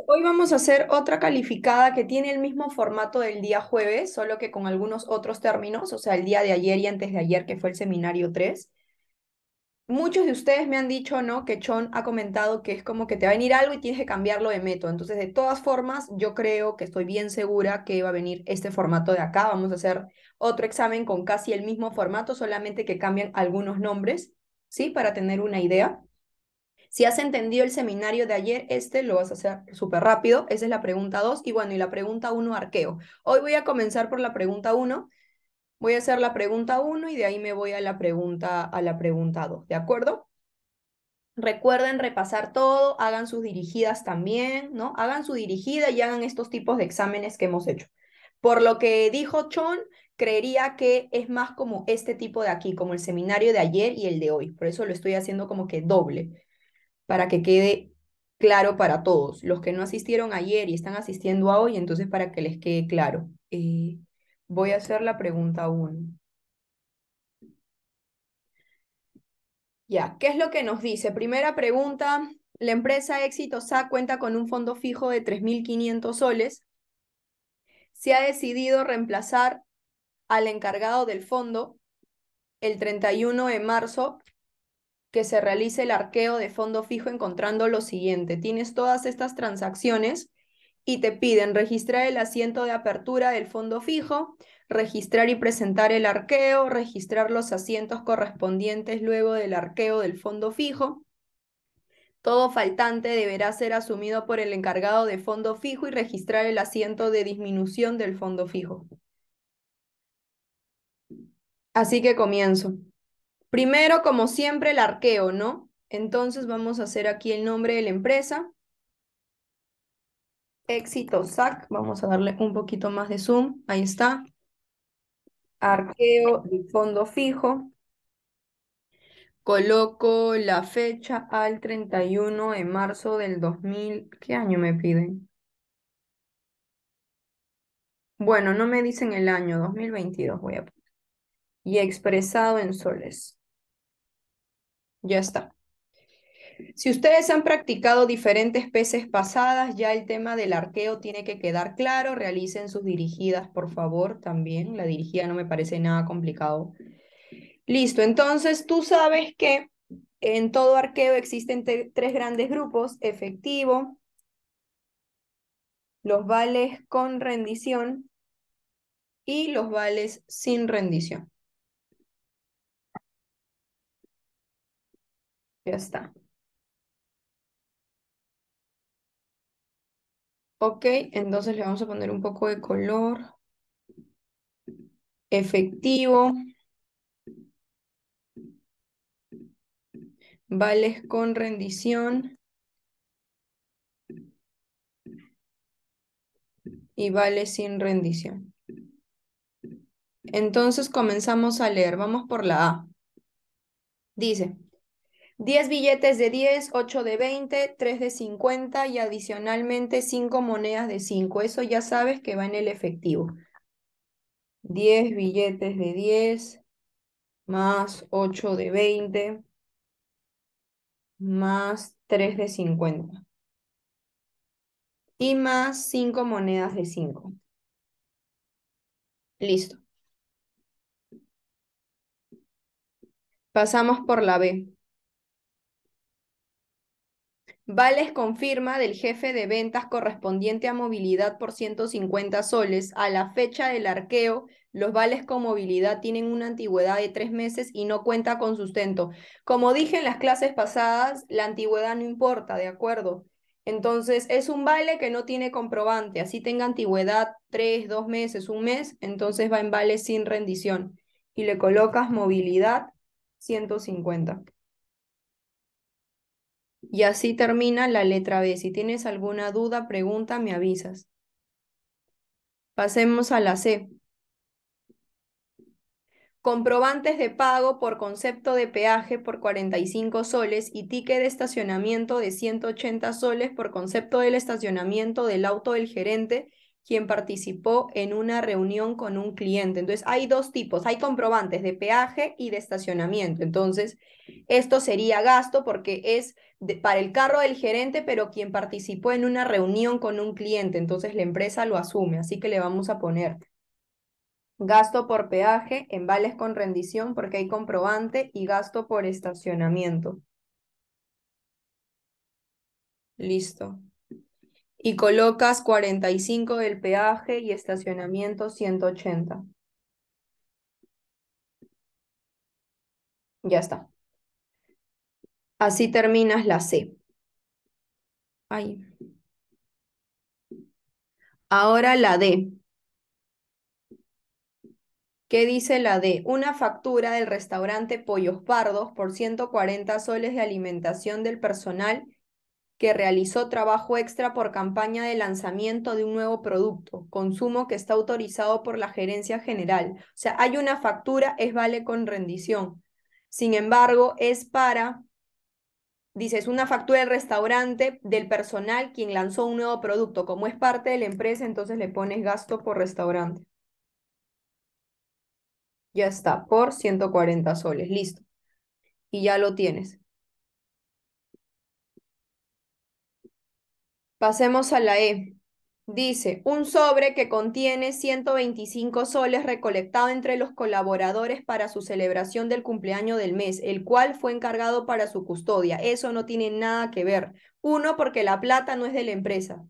Hoy vamos a hacer otra calificada que tiene el mismo formato del día jueves, solo que con algunos otros términos, o sea, el día de ayer y antes de ayer, que fue el seminario 3. Muchos de ustedes me han dicho, ¿no? Que Chon ha comentado que es como que te va a venir algo y tienes que cambiarlo de método. Entonces, de todas formas, yo creo que estoy bien segura que va a venir este formato de acá. Vamos a hacer otro examen con casi el mismo formato, solamente que cambian algunos nombres, ¿sí? Para tener una idea. Si has entendido el seminario de ayer, este lo vas a hacer súper rápido. Esa es la pregunta 2. Y bueno, y la pregunta 1, arqueo. Hoy voy a comenzar por la pregunta 1. Voy a hacer la pregunta 1 y de ahí me voy a la pregunta 2. ¿De acuerdo? Recuerden repasar todo, hagan sus dirigidas también, ¿no? Hagan su dirigida y hagan estos tipos de exámenes que hemos hecho. Por lo que dijo Chon, creería que es más como este tipo de aquí, como el seminario de ayer y el de hoy. Por eso lo estoy haciendo como que doble, para que quede claro para todos. Los que no asistieron ayer y están asistiendo a hoy, entonces para que les quede claro. Voy a hacer la pregunta 1. Ya, ¿qué es lo que nos dice? Primera pregunta, la empresa Éxito SA cuenta con un fondo fijo de 3.500 soles. Se ha decidido reemplazar al encargado del fondo el 31 de marzo, que se realice el arqueo de fondo fijo encontrando lo siguiente. Tienes todas estas transacciones y te piden registrar el asiento de apertura del fondo fijo, registrar y presentar el arqueo, registrar los asientos correspondientes luego del arqueo del fondo fijo. Todo faltante deberá ser asumido por el encargado de fondo fijo y registrar el asiento de disminución del fondo fijo. Así que comienzo. Primero, como siempre, el arqueo, ¿no? Entonces vamos a hacer aquí el nombre de la empresa. Éxito SAC. Vamos a darle un poquito más de zoom. Ahí está. Arqueo de fondo fijo. Coloco la fecha al 31 de marzo del 2000. ¿Qué año me piden? Bueno, no me dicen el año, 2022 voy a poner. Y expresado en soles. Ya está. Si ustedes han practicado diferentes peces pasadas, ya el tema del arqueo tiene que quedar claro. Realicen sus dirigidas, por favor, también. La dirigida no me parece nada complicado. Listo, entonces tú sabes que en todo arqueo existen tres grandes grupos: efectivo, los vales con rendición y los vales sin rendición. Ya está. Ok, entonces le vamos a poner un poco de color. Efectivo, vales con rendición y vales sin rendición. Entonces comenzamos a leer. Vamos por la A. Dice, 10 billetes de 10, 8 de 20, 3 de 50 y adicionalmente 5 monedas de 5. Eso ya sabes que va en el efectivo. 10 billetes de 10 más 8 de 20 más 3 de 50 y más 5 monedas de 5. Listo. Pasamos por la B. Vales con firma del jefe de ventas correspondiente a movilidad por 150 soles. A la fecha del arqueo, los vales con movilidad tienen una antigüedad de 3 meses y no cuenta con sustento. Como dije en las clases pasadas, la antigüedad no importa, ¿de acuerdo? Entonces, es un vale que no tiene comprobante. Así tenga antigüedad 3, 2 meses, un mes, entonces va en vale sin rendición. Y le colocas movilidad 150. Y así termina la letra B. Si tienes alguna duda, pregunta, me avisas. Pasemos a la C. Comprobantes de pago por concepto de peaje por 45 soles y ticket de estacionamiento de 180 soles por concepto del estacionamiento del auto del gerente quien participó en una reunión con un cliente. Entonces, hay dos tipos, hay comprobantes de peaje y de estacionamiento. Entonces, esto sería gasto porque es para el carro del gerente, pero quien participó en una reunión con un cliente. Entonces, la empresa lo asume, así que le vamos a poner gasto por peaje en vales con rendición porque hay comprobante y gasto por estacionamiento. Listo. Y colocas 45 del peaje y estacionamiento 180. Ya está. Así terminas la C. Ay. Ahora la D. ¿Qué dice la D? Una factura del restaurante Pollos Pardos por 140 soles de alimentación del personal que realizó trabajo extra por campaña de lanzamiento de un nuevo producto, consumo que está autorizado por la Gerencia General. O sea, hay una factura, es vale con rendición. Sin embargo, es para, dices, una factura del restaurante del personal quien lanzó un nuevo producto. Como es parte de la empresa, entonces le pones gasto por restaurante. Ya está, por 140 soles, listo. Y ya lo tienes. Pasemos a la E. Dice, un sobre que contiene 125 soles recolectado entre los colaboradores para su celebración del cumpleaños del mes, el cual fue encargado para su custodia. Eso no tiene nada que ver. Uno, porque la plata no es de la empresa.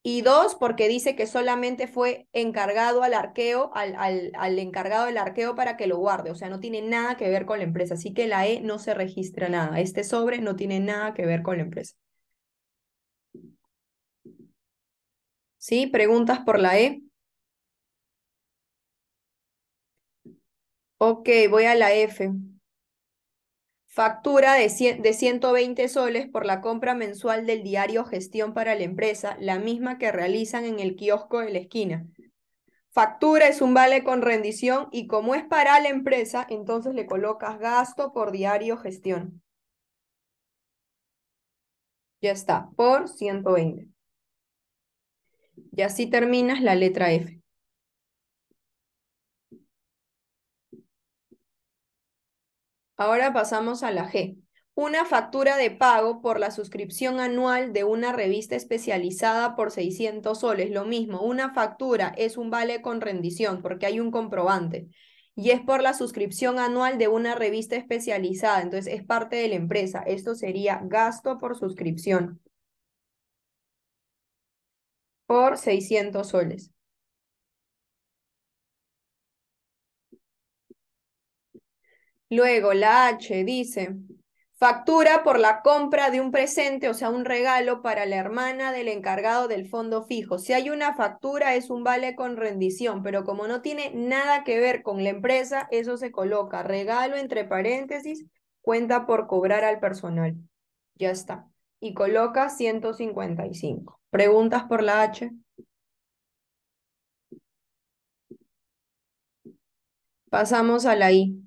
Y dos, porque dice que solamente fue encargado al arqueo, al encargado del arqueo para que lo guarde. O sea, no tiene nada que ver con la empresa. Así que la E no se registra nada. Este sobre no tiene nada que ver con la empresa. ¿Sí? ¿Preguntas por la E? Ok, voy a la F. Factura de 120 soles por la compra mensual del diario Gestión para la empresa, la misma que realizan en el kiosco de la esquina. Factura es un vale con rendición y como es para la empresa, entonces le colocas gasto por diario gestión. Ya está, por 120. Y así terminas la letra F. Ahora pasamos a la G. Una factura de pago por la suscripción anual de una revista especializada por 600 soles. Lo mismo, una factura es un vale con rendición porque hay un comprobante. Y es por la suscripción anual de una revista especializada. Entonces es parte de la empresa. Esto sería gasto por suscripción por 600 soles. Luego la H dice, factura por la compra de un presente, o sea, un regalo para la hermana del encargado del fondo fijo. Si hay una factura, es un vale con rendición, pero como no tiene nada que ver con la empresa, eso se coloca regalo entre paréntesis, cuenta por cobrar al personal. Ya está. Y coloca 155. ¿Preguntas por la H? Pasamos a la I.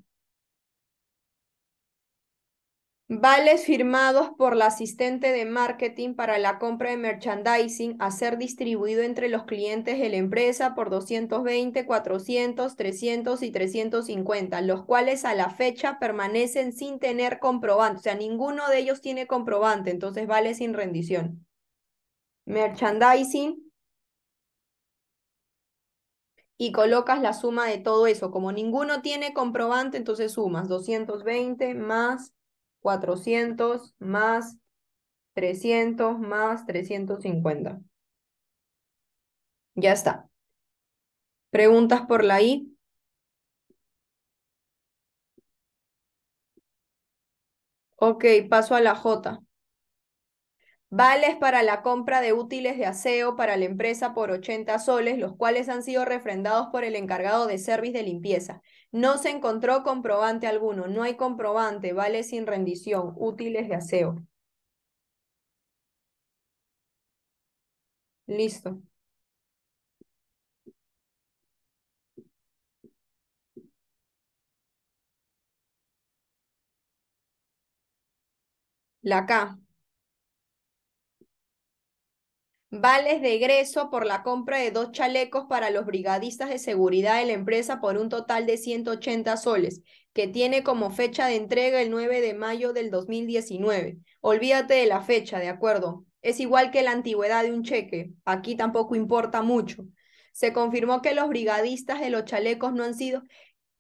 Vales firmados por la asistente de marketing para la compra de merchandising a ser distribuido entre los clientes de la empresa por 220, 400, 300 y 350, los cuales a la fecha permanecen sin tener comprobante. O sea, ninguno de ellos tiene comprobante, entonces vale sin rendición. Merchandising y colocas la suma de todo eso. Como ninguno tiene comprobante, entonces sumas 220 más 400 más 300 más 350. Ya está. ¿Preguntas por la I? Ok, paso a la J. Vales para la compra de útiles de aseo para la empresa por 80 soles, los cuales han sido refrendados por el encargado de servicio de limpieza. No se encontró comprobante alguno, no hay comprobante, vale sin rendición, útiles de aseo. Listo. La K. Vales de egreso por la compra de 2 chalecos para los brigadistas de seguridad de la empresa por un total de 180 soles, que tiene como fecha de entrega el 9 de mayo del 2019. Olvídate de la fecha, ¿de acuerdo? Es igual que la antigüedad de un cheque. Aquí tampoco importa mucho. Se confirmó que los brigadistas de los chalecos no han sido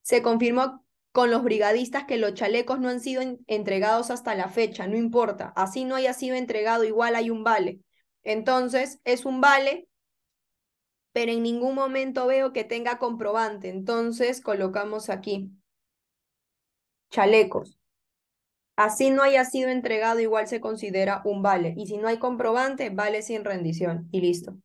Se confirmó con los brigadistas que los chalecos no han sido entregados hasta la fecha, no importa. Así no haya sido entregado, igual hay un vale. Entonces, es un vale, pero en ningún momento veo que tenga comprobante. Entonces, colocamos aquí chalecos. Así no haya sido entregado, igual se considera un vale. Y si no hay comprobante, vale sin rendición. Y listo.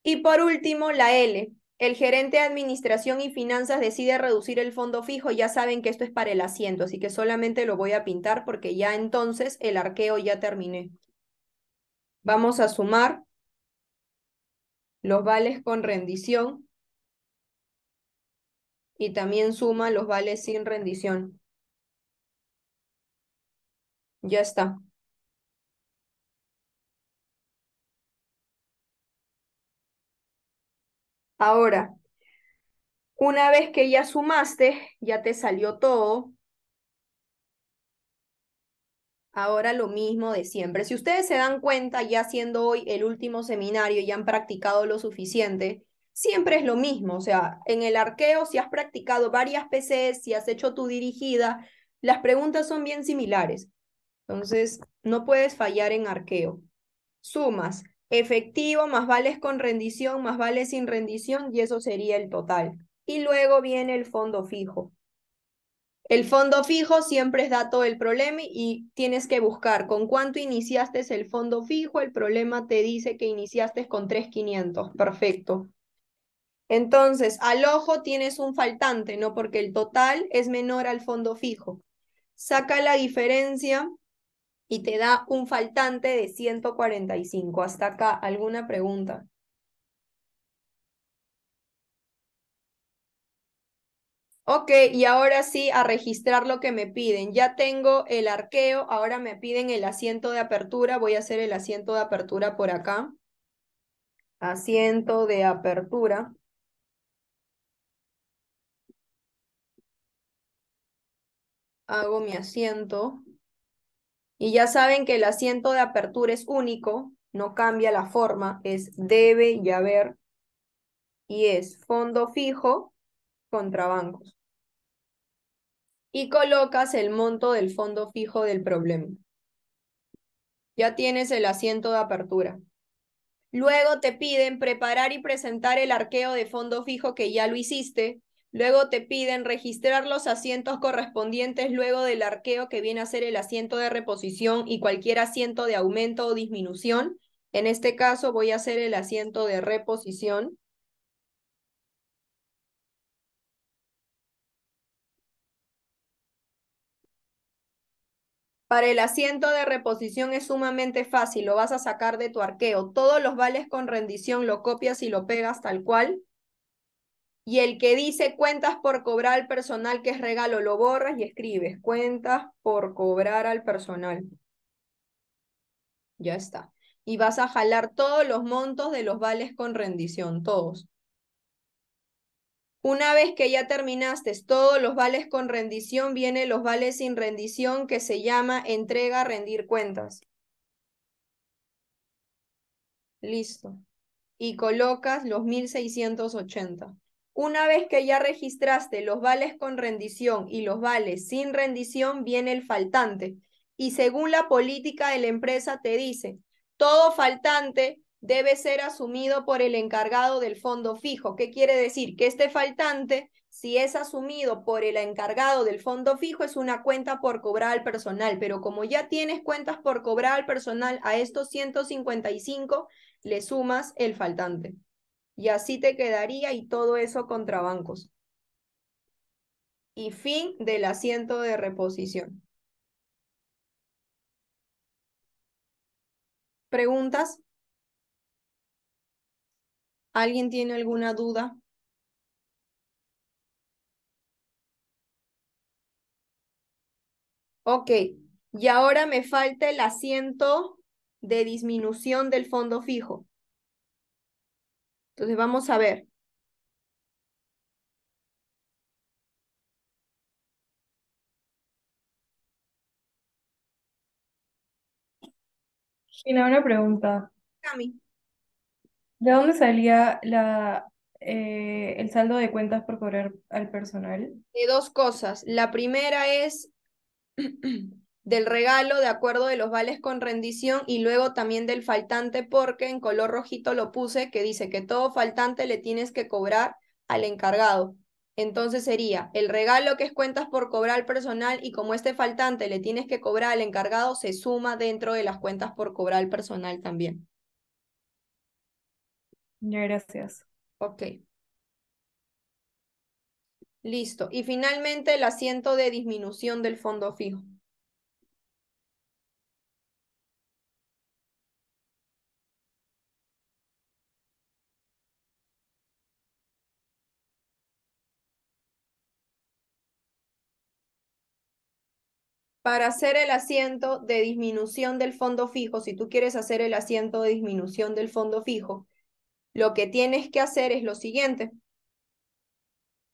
Y por último, la L. El gerente de administración y finanzas decide reducir el fondo fijo. Ya saben que esto es para el asiento, así que solamente lo voy a pintar porque ya entonces el arqueo ya terminé. Vamos a sumar los vales con rendición y también suma los vales sin rendición. Ya está. Ahora, una vez que ya sumaste, ya te salió todo. Ahora lo mismo de siempre. Si ustedes se dan cuenta, ya siendo hoy el último seminario y han practicado lo suficiente, siempre es lo mismo. O sea, en el arqueo, si has practicado varias PCs, si has hecho tu dirigida, las preguntas son bien similares. Entonces, no puedes fallar en arqueo. Sumas efectivo más vales con rendición más vales sin rendición y eso sería el total. Y luego viene el fondo fijo. El fondo fijo siempre es dato del problema y tienes que buscar con cuánto iniciaste el fondo fijo. El problema te dice que iniciaste con 3.500. Perfecto. Entonces, al ojo tienes un faltante, ¿no? Porque el total es menor al fondo fijo. Saca la diferencia y te da un faltante de 145. Hasta acá, ¿alguna pregunta? Ok, y ahora sí a registrar lo que me piden. Ya tengo el arqueo, ahora me piden el asiento de apertura. Voy a hacer el asiento de apertura por acá. Asiento de apertura. Hago mi asiento. Y ya saben que el asiento de apertura es único, no cambia la forma, es debe y haber y es fondo fijo contra bancos. Y colocas el monto del fondo fijo del problema. Ya tienes el asiento de apertura. Luego te piden preparar y presentar el arqueo de fondo fijo que ya lo hiciste. Luego te piden registrar los asientos correspondientes luego del arqueo que viene a ser el asiento de reposición y cualquier asiento de aumento o disminución. En este caso voy a hacer el asiento de reposición. Para el asiento de reposición es sumamente fácil, lo vas a sacar de tu arqueo. Todos los vales con rendición lo copias y lo pegas tal cual. Y el que dice cuentas por cobrar al personal, que es regalo, lo borras y escribes cuentas por cobrar al personal. Ya está. Y vas a jalar todos los montos de los vales con rendición, todos. Una vez que ya terminaste todos los vales con rendición, vienen los vales sin rendición que se llama entrega rendir cuentas. Listo. Y colocas los 1.680. Una vez que ya registraste los vales con rendición y los vales sin rendición, viene el faltante. Y según la política de la empresa te dice, todo faltante debe ser asumido por el encargado del fondo fijo. ¿Qué quiere decir? Que este faltante, si es asumido por el encargado del fondo fijo, es una cuenta por cobrar al personal. Pero como ya tienes cuentas por cobrar al personal a estos 155, le sumas el faltante. Y así te quedaría y todo eso contra bancos. Y fin del asiento de reposición. ¿Preguntas? ¿Alguien tiene alguna duda? Ok. Y ahora me falta el asiento de disminución del fondo fijo. Entonces vamos a ver. Gina, una pregunta. Cami, ¿De dónde salía el saldo de cuentas por cobrar al personal? de dos cosas. La primera es del regalo de acuerdo de los vales con rendición y luego también del faltante porque en color rojito lo puse que dice que todo faltante le tienes que cobrar al encargado. Entonces sería el regalo que es cuentas por cobrar al personal y como este faltante le tienes que cobrar al encargado, se suma dentro de las cuentas por cobrar al personal también. Ya, gracias. Ok, listo. Y finalmente el asiento de disminución del fondo fijo. Para hacer el asiento de disminución del fondo fijo, si tú quieres hacer el asiento de disminución del fondo fijo, lo que tienes que hacer es lo siguiente.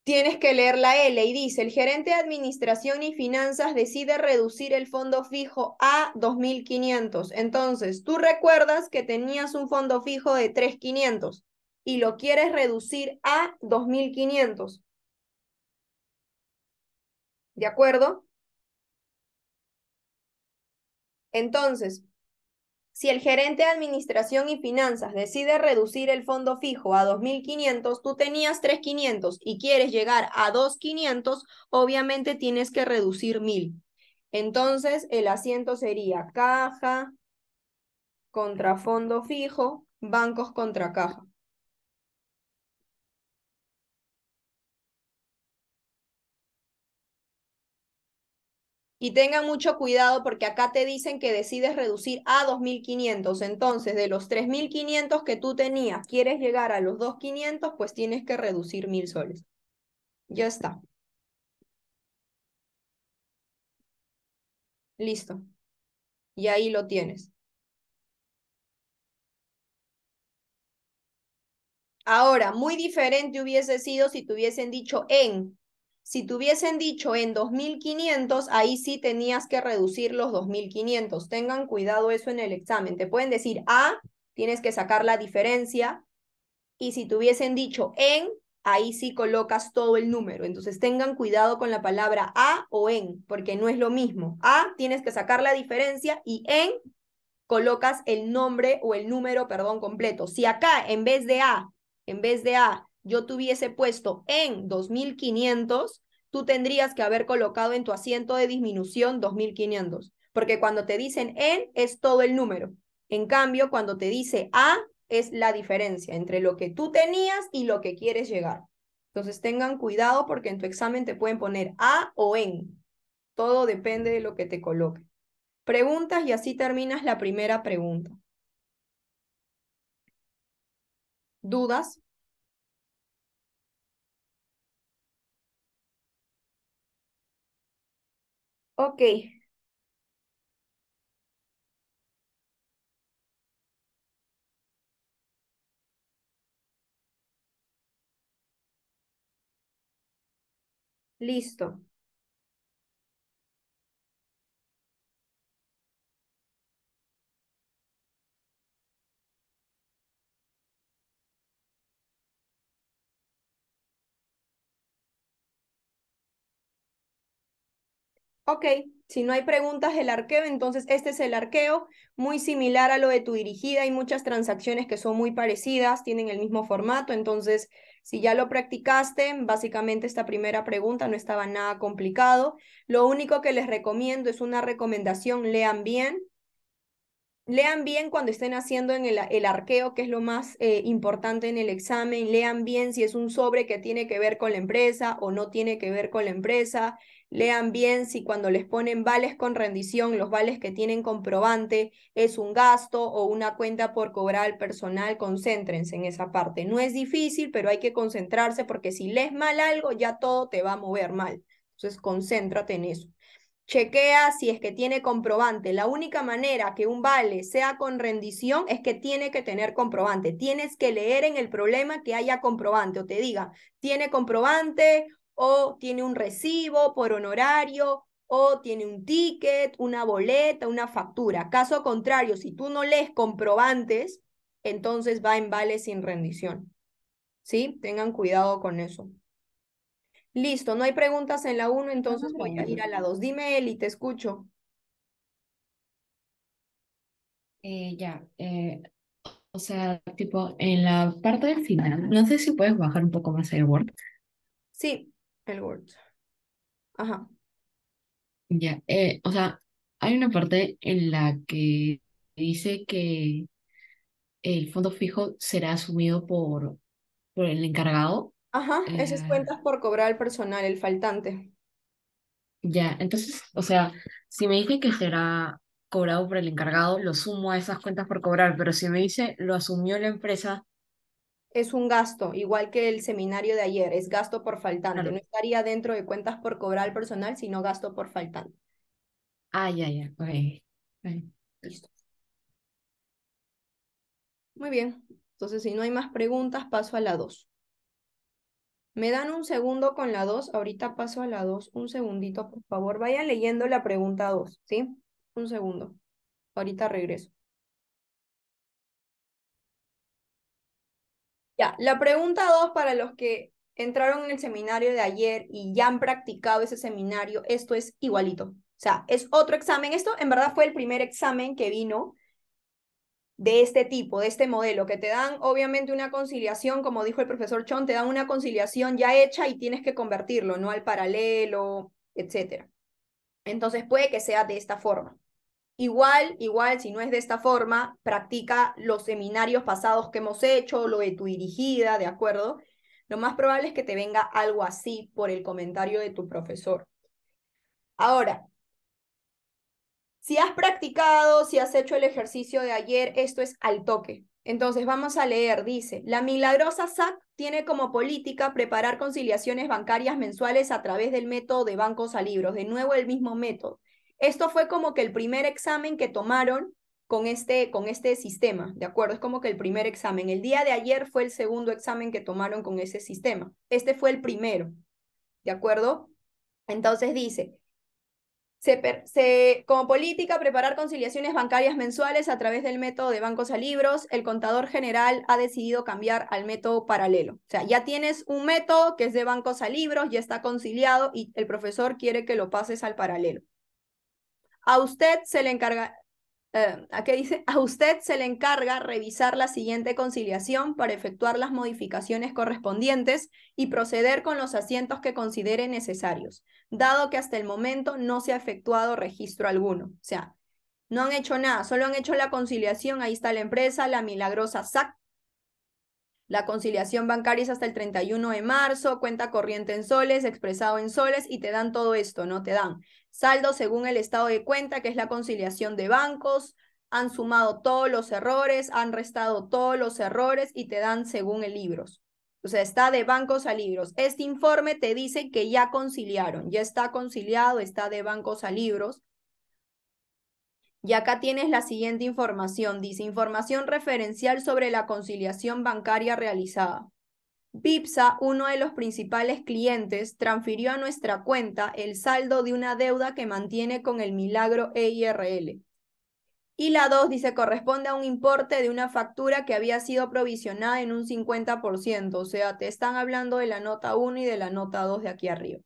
Tienes que leer la L y dice, el gerente de administración y finanzas decide reducir el fondo fijo a 2.500. Entonces, tú recuerdas que tenías un fondo fijo de 3.500 y lo quieres reducir a 2.500. ¿De acuerdo? Entonces, si el gerente de administración y finanzas decide reducir el fondo fijo a 2.500, tú tenías 3.500 y quieres llegar a 2.500, obviamente tienes que reducir 1.000. Entonces, el asiento sería caja contra fondo fijo, bancos contra caja. Y tengan mucho cuidado porque acá te dicen que decides reducir a 2.500. Entonces, de los 3.500 que tú tenías, quieres llegar a los 2.500, pues tienes que reducir 1.000 soles. Ya está. Listo. Y ahí lo tienes. Ahora, muy diferente hubiese sido si tuviesen dicho en. Si tuviesen dicho en 2.500, ahí sí tenías que reducir los 2.500. Tengan cuidado eso en el examen. Te pueden decir A, tienes que sacar la diferencia. Y si tuviesen dicho en, ahí sí colocas todo el número. Entonces tengan cuidado con la palabra a o en, porque no es lo mismo. A, tienes que sacar la diferencia y en colocas el nombre o el número, perdón, completo. Si acá en vez de A, yo tuviese puesto en 2.500, tú tendrías que haber colocado en tu asiento de disminución 2.500, porque cuando te dicen en es todo el número. En cambio, cuando te dice A es la diferencia entre lo que tú tenías y lo que quieres llegar. Entonces tengan cuidado porque en tu examen te pueden poner A o en. Todo depende de lo que te coloque. Preguntas y así terminas la primera pregunta. ¿Dudas? Ok, listo. Ok, si no hay preguntas del arqueo, entonces este es el arqueo, muy similar a lo de tu dirigida. Hay muchas transacciones que son muy parecidas, tienen el mismo formato, entonces si ya lo practicaste, básicamente esta primera pregunta no estaba nada complicado. Lo único que les recomiendo es una recomendación, lean bien. Lean bien cuando estén haciendo en el arqueo, que es lo más importante en el examen. Lean bien si es un sobre que tiene que ver con la empresa o no tiene que ver con la empresa. Lean bien si cuando les ponen vales con rendición, los vales que tienen comprobante es un gasto o una cuenta por cobrar al personal. Concéntrense en esa parte. No es difícil, pero hay que concentrarse porque si lees mal algo, ya todo te va a mover mal. Entonces, concéntrate en eso. chequea si es que tiene comprobante. La única manera que un vale sea con rendición es que tiene que tener comprobante. Tienes que leer en el problema que haya comprobante o te diga, tiene comprobante o tiene un recibo por honorario o tiene un ticket, una boleta, una factura. Caso contrario, si tú no lees comprobantes, entonces va en vale sin rendición. ¿Sí? Tengan cuidado con eso. Listo, no hay preguntas en la uno, Una entonces voy a pregunta. ir a la 2. Dime, Eli, te escucho. Ya, o sea, tipo, en la parte del final, no sé si puedes bajar un poco más el Word. Sí, el Word. Ajá. Ya, o sea, hay una parte en la que dice que el fondo fijo será asumido por el encargado. Ajá, esas Eh, cuentas por cobrar al personal, el faltante. ya, entonces, o sea, si me dice que será cobrado por el encargado, lo sumo a esas cuentas por cobrar, pero si me dice lo asumió la empresa, Es un gasto, igual que el seminario de ayer, es gasto por faltante. No claro. estaría dentro de cuentas por cobrar al personal, sino gasto por faltante. Ah, ya, ok. Ok. Listo. Muy bien. Entonces, si no hay más preguntas, paso a la 2. Me dan un segundo con la 2. Ahorita paso a la 2. Un segundito, por favor. Vayan leyendo la pregunta 2, ¿sí? Un segundo. Ahorita regreso. Ya, la pregunta 2 para los que entraron en el seminario de ayer y ya han practicado ese seminario, esto es igualito. O sea, es otro examen. Esto en verdad fue el primer examen que vino de este tipo, de este modelo, que te dan obviamente una conciliación, como dijo el profesor Chon, te dan una conciliación ya hecha y tienes que convertirlo, no al paralelo, etcétera. Entonces puede que sea de esta forma. Igual, si no es de esta forma, practica los seminarios pasados que hemos hecho, lo de tu dirigida, ¿de acuerdo? Lo más probable es que te venga algo así por el comentario de tu profesor. Ahora, si has practicado, si has hecho el ejercicio de ayer, esto es al toque. Entonces vamos a leer, dice, la milagrosa SAC tiene como política preparar conciliaciones bancarias mensuales a través del método de bancos a libros, de nuevo el mismo método. Esto fue como que el primer examen que tomaron con este sistema, ¿de acuerdo? Es como que el primer examen. El día de ayer fue el segundo examen que tomaron con ese sistema. Este fue el primero, ¿de acuerdo? Entonces dice, como política, preparar conciliaciones bancarias mensuales a través del método de bancos a libros. El contador general ha decidido cambiar al método paralelo. O sea, ya tienes un método que es de bancos a libros, ya está conciliado y el profesor quiere que lo pases al paralelo. A usted se le encarga, ¿a qué dice? A usted se le encarga revisar la siguiente conciliación para efectuar las modificaciones correspondientes y proceder con los asientos que considere necesarios, dado que hasta el momento no se ha efectuado registro alguno. O sea, no han hecho nada, solo han hecho la conciliación. Ahí está la empresa, la milagrosa SAC. La conciliación bancaria es hasta el 31 de marzo, cuenta corriente en soles, expresado en soles y te dan todo esto, ¿no? Te dan saldo según el estado de cuenta, que es la conciliación de bancos, han sumado todos los errores, han restado todos los errores y te dan según el libros. O sea, está de bancos a libros. Este informe te dice que ya conciliaron, ya está conciliado, está de bancos a libros. Y acá tienes la siguiente información. Dice, información referencial sobre la conciliación bancaria realizada. Bipsa, uno de los principales clientes, transfirió a nuestra cuenta el saldo de una deuda que mantiene con el Milagro EIRL. Y la 2 dice, corresponde a un importe de una factura que había sido provisionada en un 50%. O sea, te están hablando de la nota 1 y de la nota 2 de aquí arriba.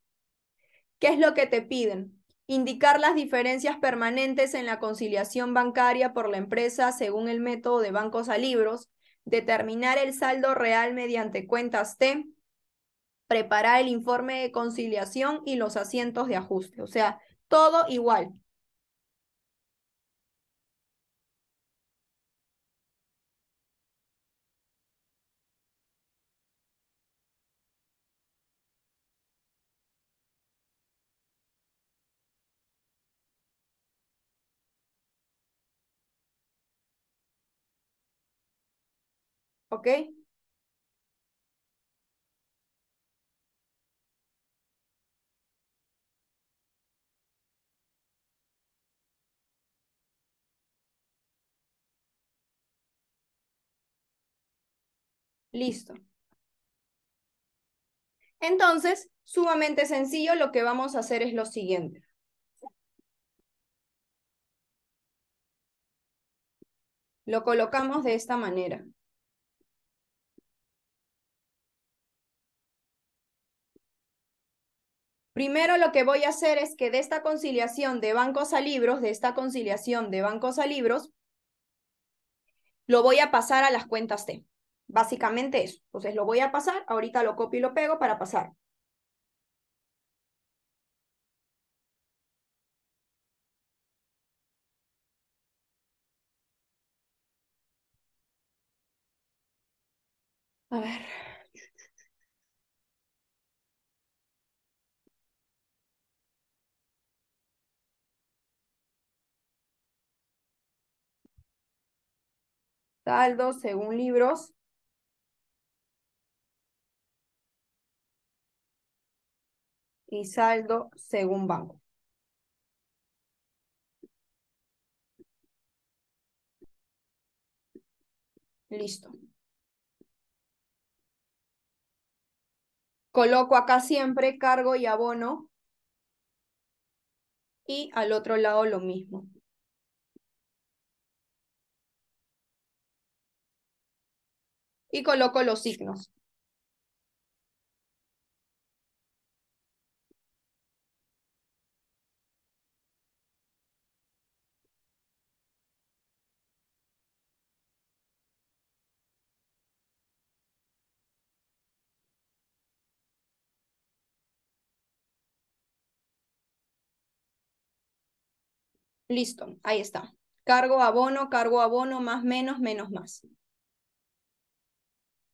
¿Qué es lo que te piden? Indicar las diferencias permanentes en la conciliación bancaria por la empresa según el método de bancos a libros, determinar el saldo real mediante cuentas T, preparar el informe de conciliación y los asientos de ajuste. O sea, todo igual. ¿Ok? Listo. Entonces, sumamente sencillo, lo que vamos a hacer es lo siguiente. Lo colocamos de esta manera. Primero lo que voy a hacer es que de esta conciliación de bancos a libros, lo voy a pasar a las cuentas T. Básicamente eso. Entonces lo voy a pasar, ahorita lo copio y lo pego para pasar. A ver. Saldo según libros. Y saldo según banco. Listo. Coloco acá siempre cargo y abono. Y al otro lado lo mismo. Y coloco los signos. Listo, ahí está. Cargo, abono, más, menos, más.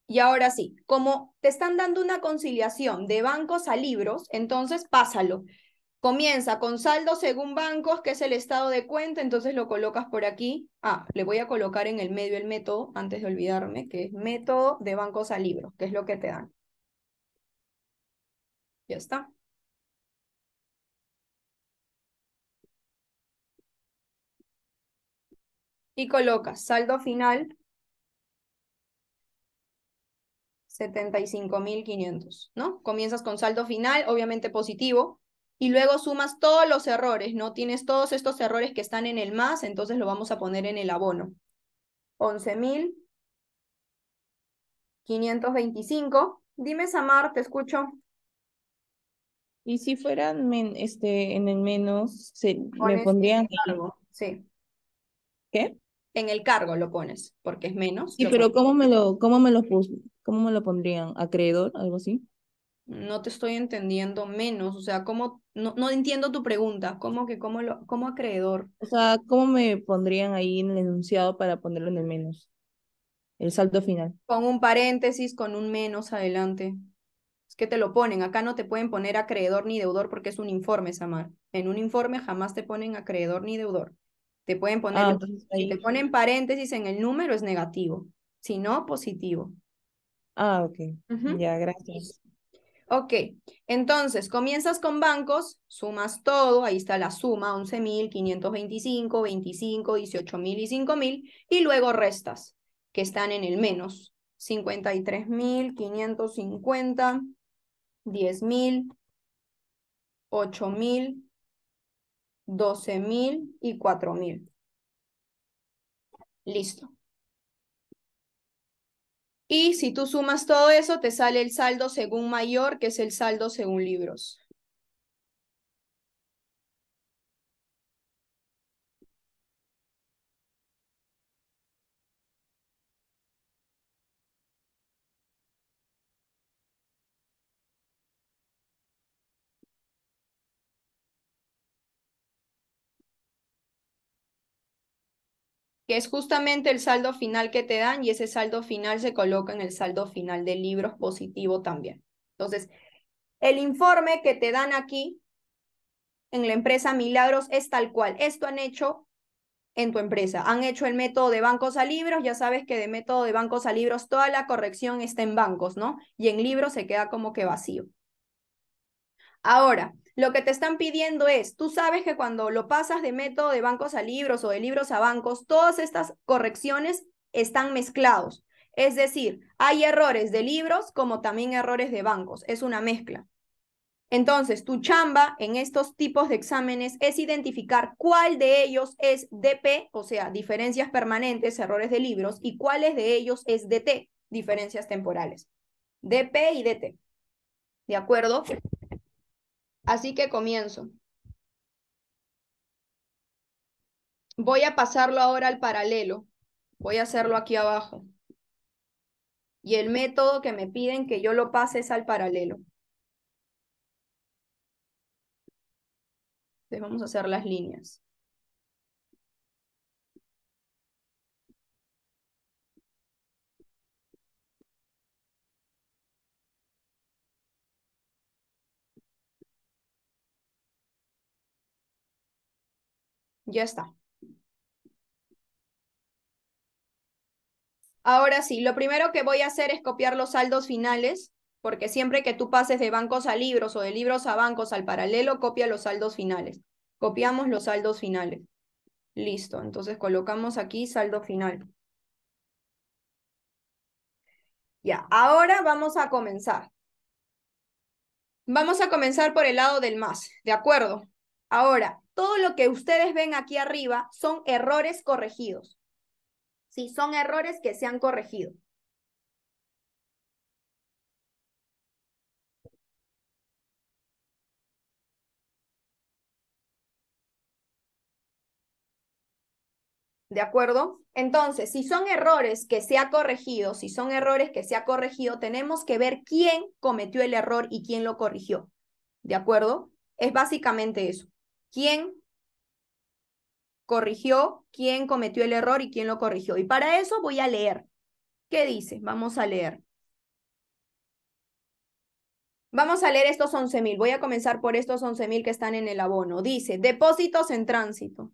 Y ahora sí, como te están dando una conciliación de bancos a libros, entonces pásalo. Comienza con saldo según bancos, que es el estado de cuenta, entonces lo colocas por aquí. Ah, le voy a colocar en el medio el método, antes de olvidarme, que es método de bancos a libros, que es lo que te dan. Ya está. Y colocas saldo final 75.500, ¿no? Comienzas con saldo final, obviamente positivo, y luego sumas todos los errores, ¿no? Tienes todos estos errores que están en el más, entonces lo vamos a poner en el abono. 11.525. Dime, Samar, te escucho. Y si fueran en el menos, me Pones en pondrían el cargo, sí. ¿qué? En el cargo lo pones, porque es menos. Sí, pero cómo me lo pondrían? ¿Acreedor? ¿Algo así? No te estoy entendiendo menos, o sea, ¿cómo? No entiendo tu pregunta. ¿Cómo acreedor? O sea, ¿cómo me pondrían ahí en el enunciado para ponerlo en el menos? El saldo final. Con un paréntesis, con un menos adelante. Es que te lo ponen. Acá no te pueden poner acreedor ni deudor porque es un informe, Samar. En un informe jamás te ponen acreedor ni deudor. Te pueden Ah, poner, entonces si te ahí. ponen paréntesis en el número es negativo, si no, positivo. Ah, ok. Ujú. Ya, gracias. Ok, entonces comienzas con bancos, sumas todo, ahí está la suma, 11.525, 25, 18.000 y 5.000, y luego restas, que están en el menos, 53.550, 10.000, 8.000, 12.000 y 4.000. Listo. Y si tú sumas todo eso, te sale el saldo según mayor, que es el saldo según libros. Que es justamente el saldo final que te dan y ese saldo final se coloca en el saldo final de libros positivo también. Entonces, el informe que te dan aquí en la empresa Milagros es tal cual. Esto han hecho en tu empresa. Han hecho el método de bancos a libros. Ya sabes que de método de bancos a libros toda la corrección está en bancos, ¿no? Y en libros se queda como que vacío. Ahora, lo que te están pidiendo es, tú sabes que cuando lo pasas de método de bancos a libros o de libros a bancos, todas estas correcciones están mezclados. Es decir, hay errores de libros como también errores de bancos. Es una mezcla. Entonces, tu chamba en estos tipos de exámenes es identificar cuál de ellos es DP, o sea, diferencias permanentes, errores de libros, y cuáles de ellos es DT, diferencias temporales. DP y DT. ¿De acuerdo? Así que comienzo. Voy a pasarlo ahora al paralelo. Voy a hacerlo aquí abajo. Y el método que me piden que yo lo pase es al paralelo. Entonces vamos a hacer las líneas. Ya está. Ahora sí, lo primero que voy a hacer es copiar los saldos finales, porque siempre que tú pases de bancos a libros o de libros a bancos al paralelo, copia los saldos finales. Copiamos los saldos finales. Listo, entonces colocamos aquí saldo final. Ya, ahora vamos a comenzar. Vamos a comenzar por el lado del más, ¿de acuerdo? Ahora, todo lo que ustedes ven aquí arriba son errores corregidos. Sí, son errores que se han corregido. ¿De acuerdo? Entonces, si son errores que se ha corregido, tenemos que ver quién cometió el error y quién lo corrigió. ¿De acuerdo? Es básicamente eso. ¿Quién corrigió, quién cometió el error y quién lo corrigió? Y para eso voy a leer. ¿Qué dice? Vamos a leer. Vamos a leer estos 11.000. Voy a comenzar por estos 11.000 que están en el abono. Dice, depósitos en tránsito.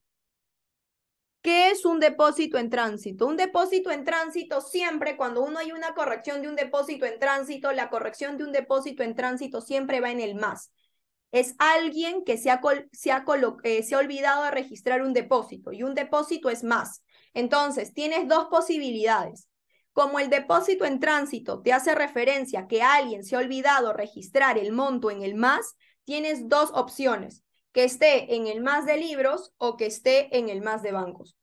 ¿Qué es un depósito en tránsito? Un depósito en tránsito, siempre cuando uno hay una corrección de un depósito en tránsito, la corrección de un depósito en tránsito siempre va en el más. Es alguien que se ha olvidado de registrar un depósito y un depósito es más. Entonces, tienes dos posibilidades. Como el depósito en tránsito te hace referencia a que alguien se ha olvidado registrar el monto en el más, tienes dos opciones, que esté en el más de libros o que esté en el más de bancos.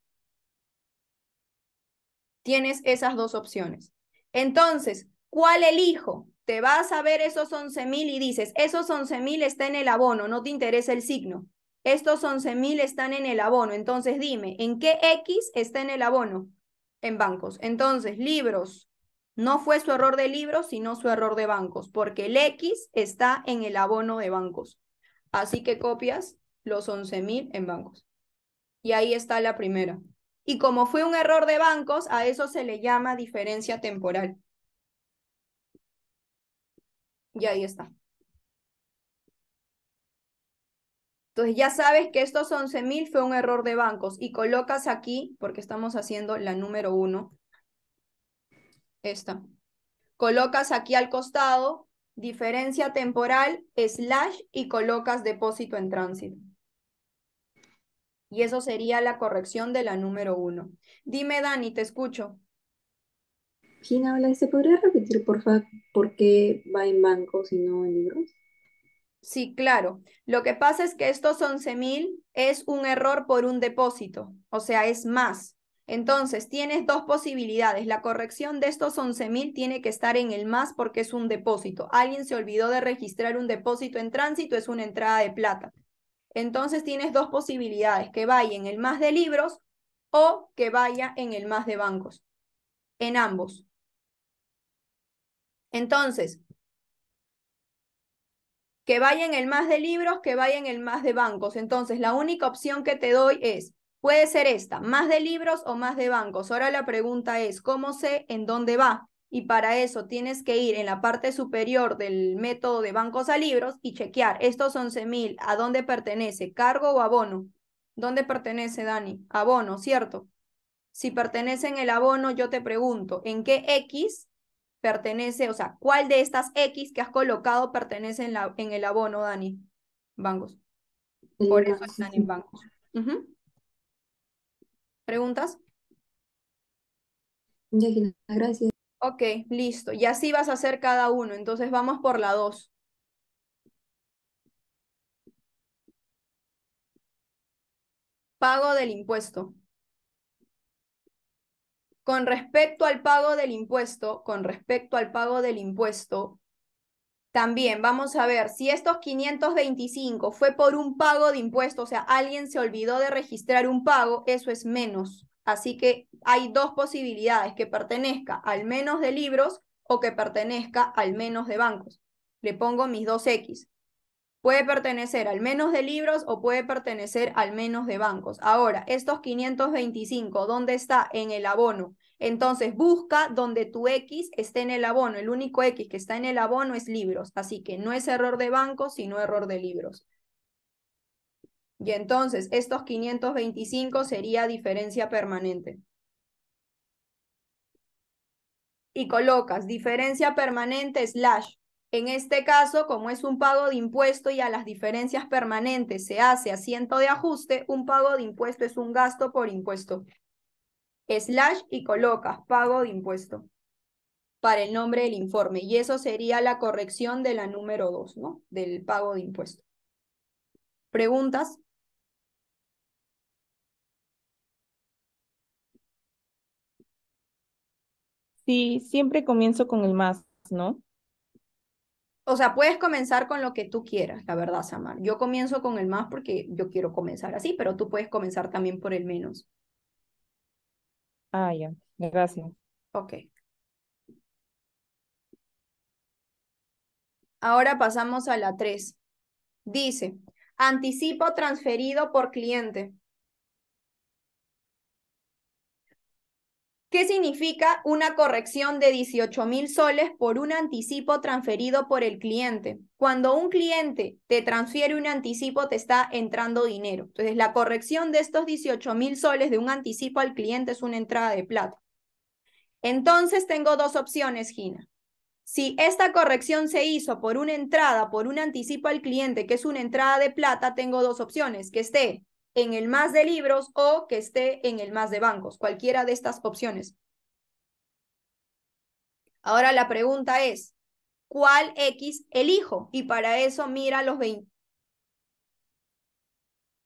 Tienes esas dos opciones. Entonces, ¿cuál elijo? Te vas a ver esos 11.000 y dices, esos 11.000 está en el abono, no te interesa el signo. Estos 11.000 están en el abono. Entonces, dime, ¿en qué X está en el abono? En bancos. Entonces, libros. No fue su error de libros, sino su error de bancos, porque el X está en el abono de bancos. Así que copias los 11.000 en bancos. Y ahí está la primera. Y como fue un error de bancos, a eso se le llama diferencia temporal. Y ahí está. Entonces ya sabes que estos 11.000 fue un error de bancos y colocas aquí, porque estamos haciendo la número 1, esta. Colocas aquí al costado diferencia temporal, slash y colocas depósito en tránsito. Y eso sería la corrección de la número 1. Dime, Dani, te escucho. Gina, hola, ¿se podría repetir, porfa, por qué va en bancos y no en libros? Sí, claro. Lo que pasa es que estos 11.000 es un error por un depósito, o sea, es más. Entonces, tienes dos posibilidades. La corrección de estos 11.000 tiene que estar en el más porque es un depósito. Alguien se olvidó de registrar un depósito en tránsito, es una entrada de plata. Entonces, tienes dos posibilidades, que vaya en el más de libros o que vaya en el más de bancos, en ambos. Entonces, que vaya en el más de libros, que vaya en el más de bancos. Entonces, la única opción que te doy es, puede ser esta, más de libros o más de bancos. Ahora la pregunta es, ¿cómo sé en dónde va? Y para eso tienes que ir en la parte superior del método de bancos a libros y chequear estos 11.000, ¿a dónde pertenece? ¿Cargo o abono? ¿Dónde pertenece, Dani? Abono, ¿cierto? Si pertenece en el abono, yo te pregunto, ¿en qué X pertenece, o sea, cuál de estas X que has colocado pertenece en el abono, Dani? Bancos. Por El eso más, están en bancos. ¿Preguntas? ya, Gina, gracias. Ok, listo. Y así vas a hacer cada uno. Entonces vamos por la 2. Pago del impuesto. Con respecto al pago del impuesto, también vamos a ver si estos 525 fue por un pago de impuesto, o sea, alguien se olvidó de registrar un pago, eso es menos. Así que hay dos posibilidades, que pertenezca al menos de libros o que pertenezca al menos de bancos. Le pongo mis dos X. Puede pertenecer al menos de libros o puede pertenecer al menos de bancos. Ahora, estos 525, ¿dónde está? En el abono. Entonces, busca donde tu X esté en el abono. El único X que está en el abono es libros. Así que no es error de bancos, sino error de libros. Y entonces, estos 525 sería diferencia permanente. Y colocas diferencia permanente slash. En este caso, como es un pago de impuesto y a las diferencias permanentes se hace asiento de ajuste, un pago de impuesto es un gasto por impuesto. Slash y colocas pago de impuesto para el nombre del informe. Y eso sería la corrección de la número 2, ¿no? Del pago de impuesto. ¿Preguntas? Sí, siempre comienzo con el más, ¿no? O sea, puedes comenzar con lo que tú quieras, la verdad, Samar. Yo comienzo con el más porque yo quiero comenzar así, pero tú puedes comenzar también por el menos. Ah, ya, gracias. Ok. Ahora pasamos a la 3. Dice, anticipo transferido por cliente. ¿Qué significa una corrección de 18.000 soles por un anticipo transferido por el cliente? Cuando un cliente te transfiere un anticipo, te está entrando dinero. Entonces, la corrección de estos 18.000 soles de un anticipo al cliente es una entrada de plata. Entonces, tengo dos opciones, Gina. Si esta corrección se hizo por una entrada, por un anticipo al cliente, que es una entrada de plata, tengo dos opciones, que esté en el más de libros o que esté en el más de bancos, cualquiera de estas opciones. Ahora la pregunta es, ¿cuál X elijo? Y para eso mira los 20.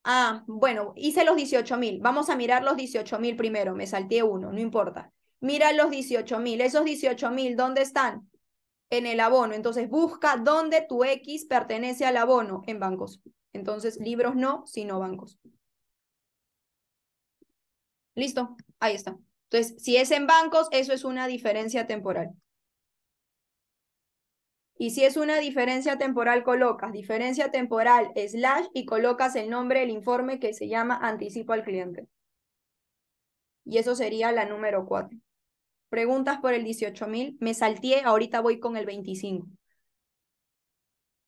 Ah, bueno, hice los 18.000. Vamos a mirar los 18.000 primero, me salté uno, no importa. Mira los 18.000, esos 18.000, ¿dónde están? En el abono. Entonces busca dónde tu X pertenece al abono en bancos. Entonces libros no, sino bancos. Listo, ahí está. Entonces, si es en bancos, eso es una diferencia temporal. Y si es una diferencia temporal, colocas diferencia temporal slash y colocas el nombre del informe que se llama anticipo al cliente. Y eso sería la número 4. Preguntas por el 18.000. Me salteé, ahorita voy con el 25.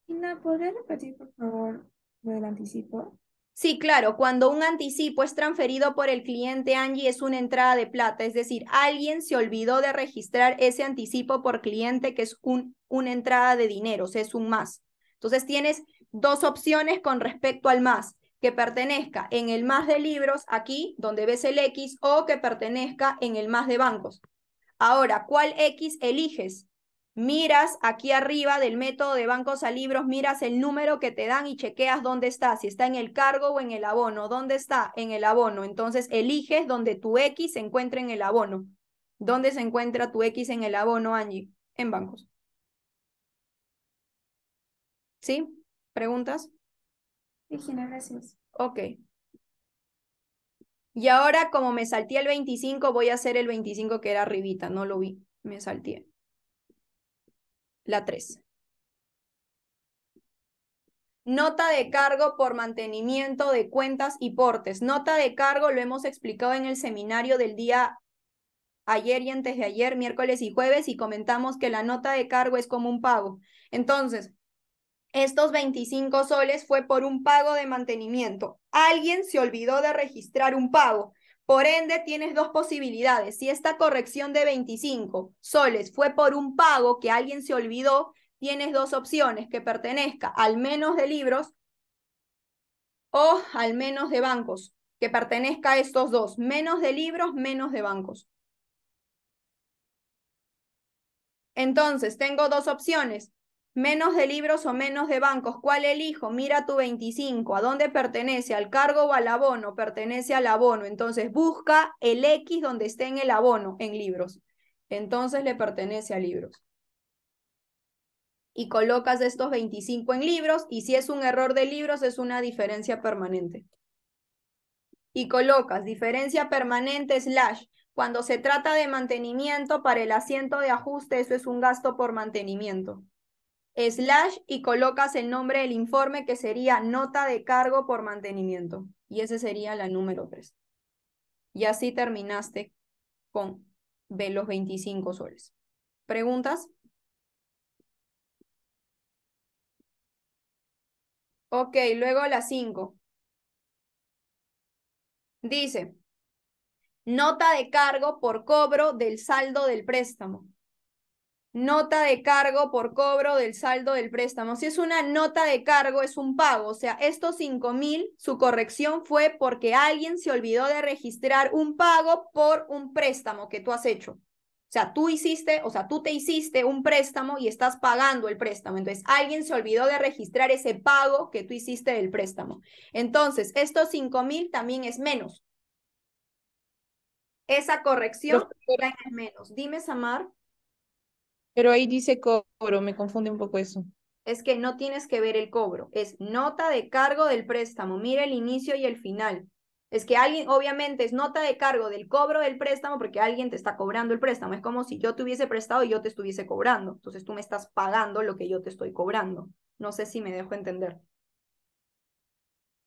Ina, ¿podrías repetir, por favor, lo del anticipo? Sí, claro, cuando un anticipo es transferido por el cliente, Angie, es una entrada de plata, es decir, alguien se olvidó de registrar ese anticipo por cliente, que es una entrada de dinero, o sea, es un más. Entonces tienes dos opciones con respecto al más, que pertenezca en el más de libros, aquí donde ves el X, o que pertenezca en el más de bancos. Ahora, ¿cuál X eliges? Miras aquí arriba del método de bancos a libros, miras el número que te dan y chequeas dónde está, si está en el cargo o en el abono. ¿Dónde está? En el abono. Entonces eliges donde tu X se encuentra en el abono. ¿Dónde se encuentra tu X en el abono, Angie? En bancos. ¿Sí? ¿Preguntas? Sí, Gina, gracias. Ok. Y ahora, como me salté el 25, voy a hacer el 25 que era arribita. No lo vi. Me salté. La 3. Nota de cargo por mantenimiento de cuentas y portes. Nota de cargo lo hemos explicado en el seminario del día ayer y antes de ayer, miércoles y jueves, y comentamos que la nota de cargo es como un pago. Entonces, estos 25 soles fue por un pago de mantenimiento. Alguien se olvidó de registrar un pago. Por ende, tienes dos posibilidades. Si esta corrección de 25 soles fue por un pago que alguien se olvidó, tienes dos opciones, que pertenezca al menos de libros o al menos de bancos, que pertenezca a estos dos, menos de libros, menos de bancos. Entonces, tengo dos opciones. Menos de libros o menos de bancos. ¿Cuál elijo? Mira tu 25. ¿A dónde pertenece? ¿Al cargo o al abono? Pertenece al abono. Entonces, busca el X donde esté en el abono, en libros. Entonces, le pertenece a libros. Y colocas estos 25 en libros, y si es un error de libros, es una diferencia permanente. Y colocas diferencia permanente slash. Cuando se trata de mantenimiento para el asiento de ajuste, eso es un gasto por mantenimiento. Slash y colocas el nombre del informe, que sería nota de cargo por mantenimiento. Y ese sería la número 3. Y así terminaste con los 25 soles. ¿Preguntas? Ok, luego la 5. Dice, nota de cargo por cobro del saldo del préstamo. Nota de cargo por cobro del saldo del préstamo. Si es una nota de cargo, es un pago. O sea, estos 5.000, su corrección fue porque alguien se olvidó de registrar un pago por un préstamo que tú has hecho. O sea, tú te hiciste un préstamo y estás pagando el préstamo. Entonces, alguien se olvidó de registrar ese pago que tú hiciste del préstamo. Entonces, estos 5.000 también es menos. Esa corrección está en el menos. Dime, Samar. Pero ahí dice cobro, me confunde un poco eso. Es que no tienes que ver el cobro, es nota de cargo del préstamo, mira el inicio y el final. Es que alguien, obviamente, es nota de cargo del cobro del préstamo porque alguien te está cobrando el préstamo. Es como si yo te hubiese prestado y yo te estuviese cobrando. Entonces tú me estás pagando lo que yo te estoy cobrando. No sé si me dejo entender.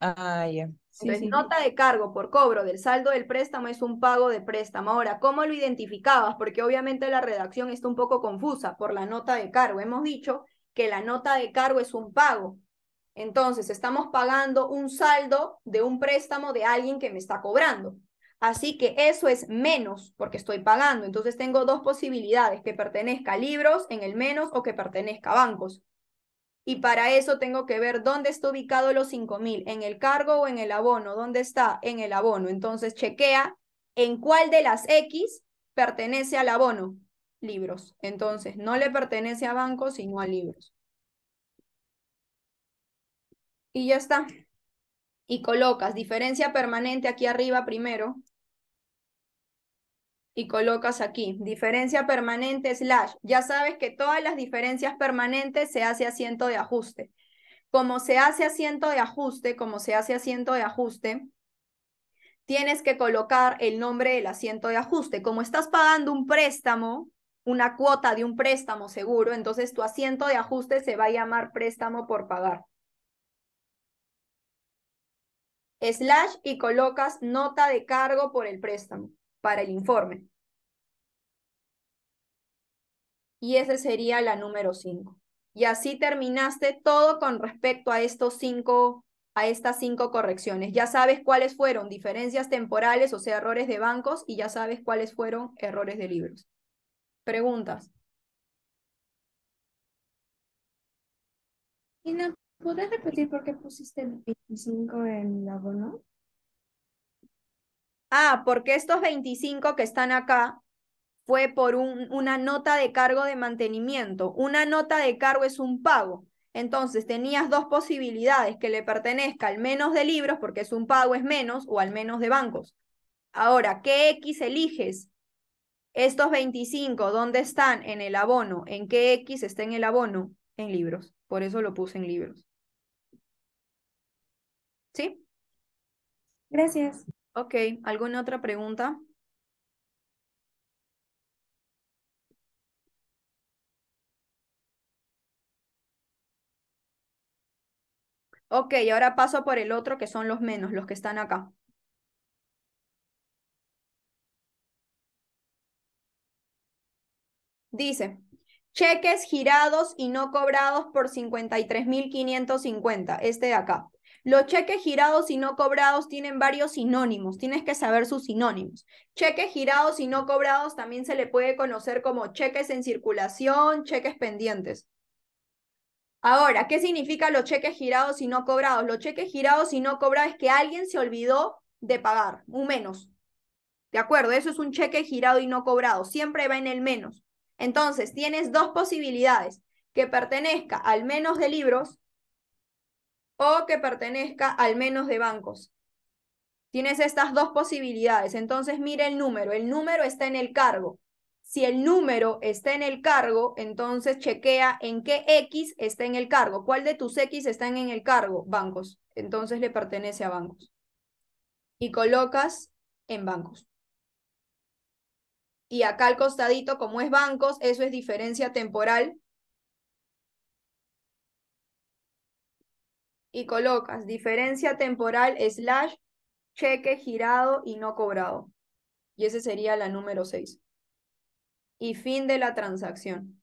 Ah, ya. Sí, Entonces, sí. nota de cargo por cobro del saldo del préstamo es un pago de préstamo. Ahora, ¿cómo lo identificabas? Porque obviamente la redacción está un poco confusa por la nota de cargo. Hemos dicho que la nota de cargo es un pago. Entonces, estamos pagando un saldo de un préstamo de alguien que me está cobrando. Así que eso es menos porque estoy pagando. Entonces, tengo dos posibilidades, que pertenezca a libros en el menos o que pertenezca a bancos. Y para eso tengo que ver dónde está ubicado los 5.000, en el cargo o en el abono. ¿Dónde está? En el abono. Entonces chequea en cuál de las X pertenece al abono. Libros. Entonces no le pertenece a bancos, sino a libros. Y ya está. Y colocas diferencia permanente aquí arriba primero. Y colocas aquí, diferencia permanente slash. Ya sabes que todas las diferencias permanentes se hace asiento de ajuste. Como se hace asiento de ajuste, tienes que colocar el nombre del asiento de ajuste. Como estás pagando un préstamo, una cuota de un préstamo seguro, entonces tu asiento de ajuste se va a llamar préstamo por pagar. Slash y colocas nota de cargo por el préstamo para el informe. Y esa sería la número 5. Y así terminaste todo con respecto a estas 5 correcciones. Ya sabes cuáles fueron diferencias temporales, o sea, errores de bancos, y ya sabes cuáles fueron errores de libros. Preguntas. Ina, ¿podrías repetir por qué pusiste el 25 en el abono? Ah, porque estos 25 que están acá fue por una nota de cargo de mantenimiento. Una nota de cargo es un pago. Entonces tenías dos posibilidades, que le pertenezca al menos de libros, porque es un pago, es menos, o al menos de bancos. Ahora, ¿qué X eliges? Estos 25, ¿dónde están? En el abono. ¿En qué X está en el abono? En libros. Por eso lo puse en libros. ¿Sí? Gracias. Ok, ¿alguna otra pregunta? Ok, ahora paso por el otro, que son los menos, los que están acá. Dice, cheques girados y no cobrados por 53.550, este de acá. Los cheques girados y no cobrados tienen varios sinónimos, tienes que saber sus sinónimos. Cheques girados y no cobrados también se le puede conocer como cheques en circulación, cheques pendientes. Ahora, ¿qué significa los cheques girados y no cobrados? Los cheques girados y no cobrados es que alguien se olvidó de pagar, un menos. ¿De acuerdo? Eso es un cheque girado y no cobrado, siempre va en el menos. Entonces, tienes dos posibilidades, que pertenezca al menos de libros o que pertenezca al menos de bancos. Tienes estas dos posibilidades. Entonces, mire el número está en el cargo. Si el número está en el cargo, entonces chequea en qué X está en el cargo. ¿Cuál de tus X están en el cargo? Bancos. Entonces le pertenece a bancos. Y colocas en bancos. Y acá al costadito, como es bancos, eso es diferencia temporal. Y colocas diferencia temporal / cheque girado y no cobrado. Y ese sería la número 6. Y fin de la transacción.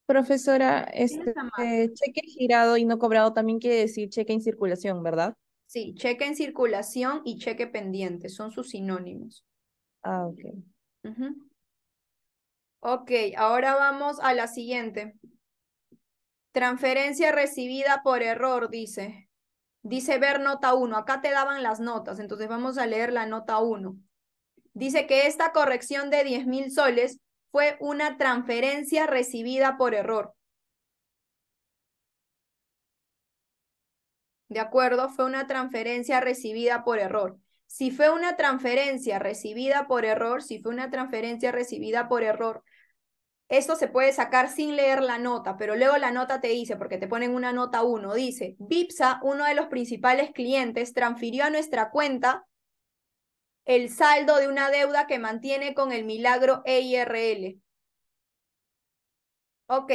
Profesora, ¿Quién está mal? cheque girado y no cobrado también quiere decir cheque en circulación, ¿verdad? Sí, cheque en circulación y cheque pendiente son sus sinónimos. Ah, ok. Ujú. Ok, ahora vamos a la siguiente. Transferencia recibida por error, dice. Dice ver nota 1. Acá te daban las notas, entonces vamos a leer la nota 1. Dice que esta corrección de 10.000 soles fue una transferencia recibida por error. ¿De acuerdo? Fue una transferencia recibida por error. Si fue una transferencia recibida por error, esto se puede sacar sin leer la nota, pero luego la nota te dice, porque te ponen una nota 1, dice, Vipsa, uno de los principales clientes, transfirió a nuestra cuenta el saldo de una deuda que mantiene con el Milagro EIRL. Ok,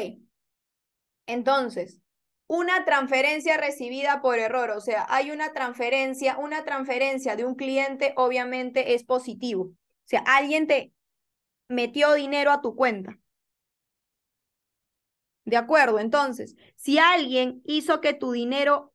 entonces, una transferencia recibida por error, o sea, hay una transferencia de un cliente obviamente es positivo. O sea, alguien te metió dinero a tu cuenta. ¿De acuerdo? Entonces, si alguien hizo que tu dinero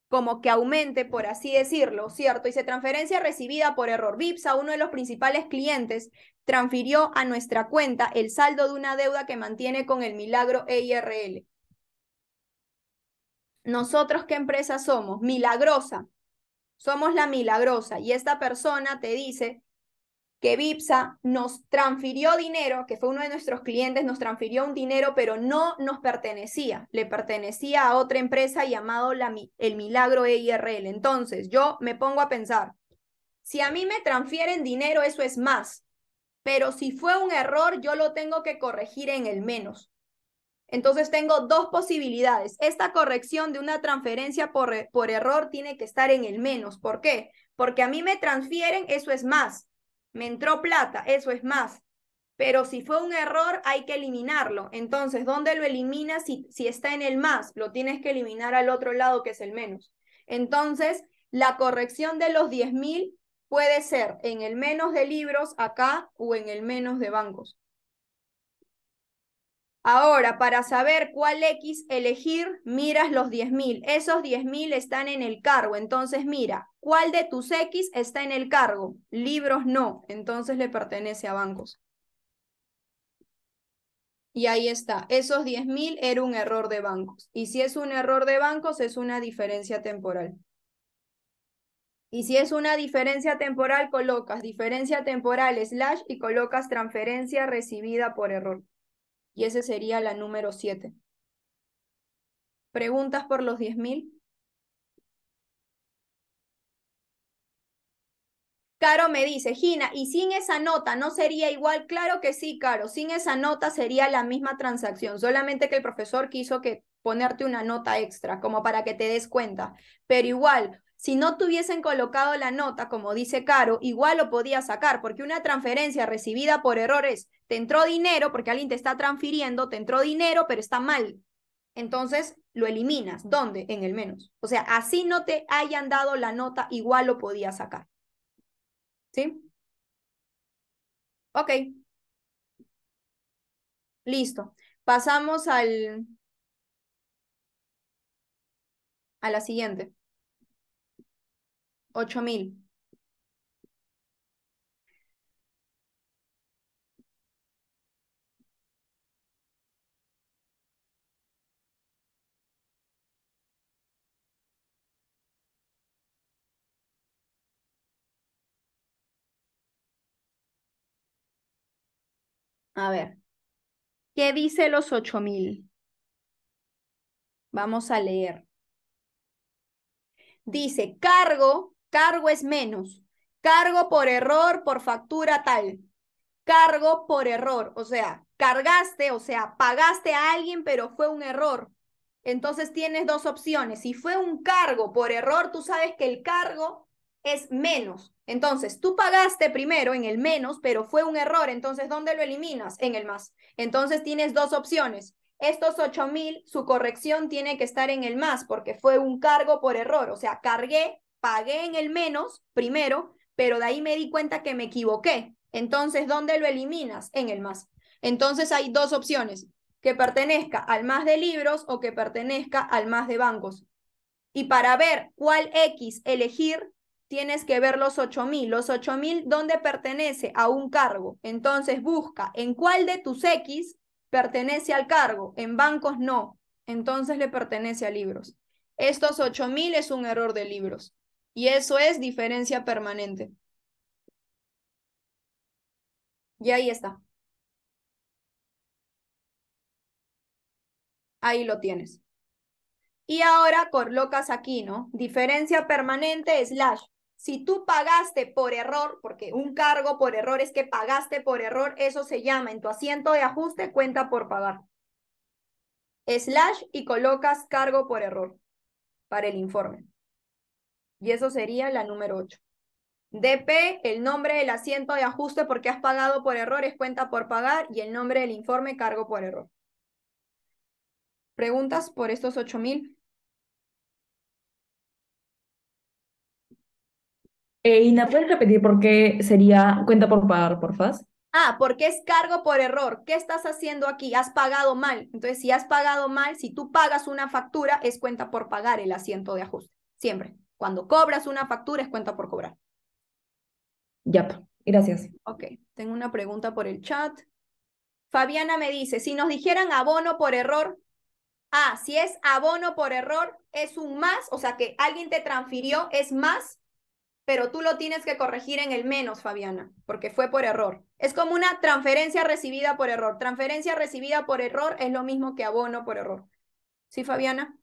como que aumente, por así decirlo, ¿cierto? Dice transferencia recibida por error. Vipsa, uno de los principales clientes, transfirió a nuestra cuenta el saldo de una deuda que mantiene con el Milagro EIRL. ¿Nosotros qué empresa somos? Milagrosa. Somos la Milagrosa. Y esta persona te dice que Vipsa nos transfirió dinero, que fue uno de nuestros clientes, nos transfirió un dinero, pero no nos pertenecía, le pertenecía a otra empresa llamado el Milagro EIRL. Entonces, yo me pongo a pensar, si a mí me transfieren dinero, eso es más, pero si fue un error, yo lo tengo que corregir en el menos. Entonces tengo dos posibilidades. Esta corrección de una transferencia por error tiene que estar en el menos. ¿Por qué? Porque a mí me transfieren, eso es más. Me entró plata, eso es más. Pero si fue un error, hay que eliminarlo. Entonces, ¿dónde lo eliminas si está en el más? Lo tienes que eliminar al otro lado, que es el menos. Entonces, la corrección de los 10.000 puede ser en el menos de libros acá o en el menos de bancos. Ahora, para saber cuál X elegir, miras los 10.000. Esos 10.000 están en el cargo. Entonces, mira, ¿cuál de tus X está en el cargo? Libros no. Entonces le pertenece a bancos. Y ahí está. Esos 10.000 era un error de bancos. Y si es un error de bancos, es una diferencia temporal. Y si es una diferencia temporal, colocas diferencia temporal / y colocas transferencia recibida por error. Y ese sería la número 7. ¿Preguntas por los 10.000? Caro me dice, Gina, ¿y sin esa nota no sería igual? Claro que sí, Caro, sin esa nota sería la misma transacción, solamente que el profesor quiso que ponerte una nota extra, como para que te des cuenta. Pero igual, si no tuviesen colocado la nota, como dice Caro, igual lo podía sacar, porque una transferencia recibida por errores, te entró dinero, porque alguien te está transfiriendo, te entró dinero, pero está mal. Entonces lo eliminas. ¿Dónde? En el menos. O sea, así no te hayan dado la nota, igual lo podía sacar. ¿Sí? Ok, listo. Pasamos a la siguiente. 8.000. A ver. ¿Qué dice los 8.000? Vamos a leer. Dice, cargo es menos. Cargo por error, por factura tal. Cargo por error, o sea, cargaste, o sea, pagaste a alguien, pero fue un error. Entonces tienes dos opciones. Si fue un cargo por error, tú sabes que el cargo es menos. Entonces, tú pagaste primero en el menos, pero fue un error. Entonces, ¿dónde lo eliminas? En el más. Entonces, tienes dos opciones. Estos 8.000, su corrección tiene que estar en el más, porque fue un cargo por error. O sea, pagué en el menos primero, pero de ahí me di cuenta que me equivoqué. Entonces, ¿dónde lo eliminas? En el más. Entonces, hay dos opciones, que pertenezca al más de libros o que pertenezca al más de bancos. Y para ver cuál X elegir, tienes que ver los 8.000. Los 8.000, ¿dónde pertenece? A un cargo. Entonces, busca en cuál de tus X pertenece al cargo. En bancos no. Entonces, le pertenece a libros. Estos 8.000 es un error de libros. Y eso es diferencia permanente. Y ahí está. Ahí lo tienes. Y ahora colocas aquí, ¿no? Diferencia permanente slash. Si tú pagaste por error, porque un cargo por error es que pagaste por error, eso se llama en tu asiento de ajuste cuenta por pagar. Slash y colocas cargo por error para el informe. Y eso sería la número 8. DP, el nombre del asiento de ajuste porque has pagado por error es cuenta por pagar y el nombre del informe cargo por error. ¿Preguntas por estos 8.000? Ina, ¿puedes repetir por qué sería cuenta por pagar, porfa? Ah, porque es cargo por error. ¿Qué estás haciendo aquí? Has pagado mal. Entonces, si has pagado mal, si tú pagas una factura, es cuenta por pagar el asiento de ajuste. Siempre. Cuando cobras una factura, es cuenta por cobrar. Ya, gracias. Ok, tengo una pregunta por el chat. Fabiana me dice, si nos dijeran abono por error, si es abono por error, es un más, o sea que alguien te transfirió, es más, pero tú lo tienes que corregir en el menos, Fabiana, porque fue por error. Es como una transferencia recibida por error. Transferencia recibida por error es lo mismo que abono por error. ¿Sí, Fabiana?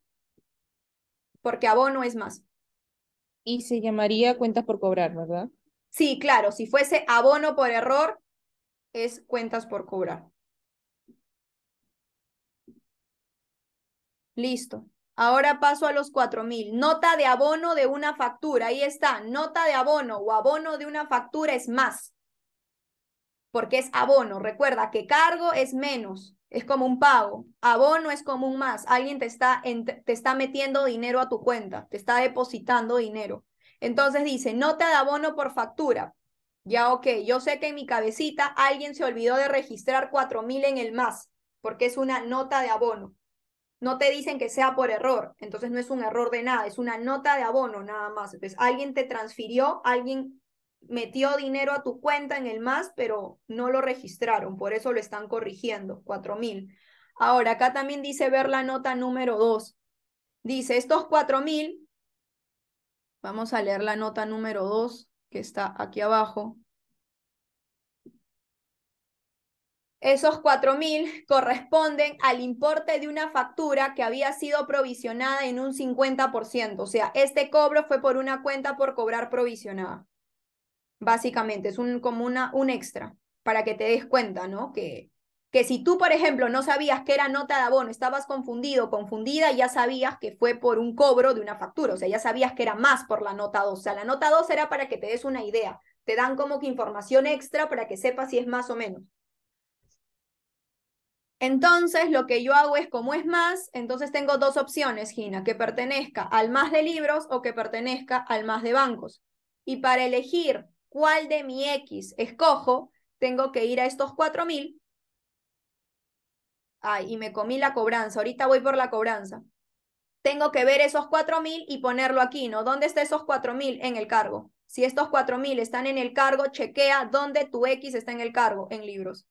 Porque abono es más. Y se llamaría cuentas por cobrar, ¿verdad? Sí, claro, si fuese abono por error, es cuentas por cobrar. Listo. Ahora paso a los 4.000. Nota de abono de una factura. Ahí está. Nota de abono o abono de una factura es más. Porque es abono. Recuerda que cargo es menos. Es como un pago. Abono es como un más. Alguien te está metiendo dinero a tu cuenta. Te está depositando dinero. Entonces dice, nota de abono por factura. Ya, ok. Yo sé que en mi cabecita alguien se olvidó de registrar 4.000 en el más. Porque es una nota de abono. No te dicen que sea por error, entonces no es un error de nada, es una nota de abono nada más. Entonces alguien te transfirió, alguien metió dinero a tu cuenta en el más, pero no lo registraron, por eso lo están corrigiendo, 4.000. Ahora, acá también dice ver la nota número 2. Dice, estos 4.000, vamos a leer la nota número 2, que está aquí abajo. Esos 4.000 corresponden al importe de una factura que había sido provisionada en un 50%. O sea, este cobro fue por una cuenta por cobrar provisionada. Básicamente, es como un extra para que te des cuenta, ¿no? Que si tú, por ejemplo, no sabías que era nota de abono, estabas confundido, confundida, ya sabías que fue por un cobro de una factura. O sea, ya sabías que era más por la nota 2. O sea, la nota 2 era para que te des una idea. Te dan como que información extra para que sepas si es más o menos. Entonces, lo que yo hago es, como es más, entonces tengo dos opciones, Gina, que pertenezca al más de libros o que pertenezca al más de bancos. Y para elegir cuál de mi X escojo, tengo que ir a estos 4.000. Ay, y me comí la cobranza, ahorita voy por la cobranza. Tengo que ver esos 4.000 y ponerlo aquí, ¿no? ¿Dónde están esos 4.000? En el cargo. Si estos 4.000 están en el cargo, chequea dónde tu X está en el cargo, en libros.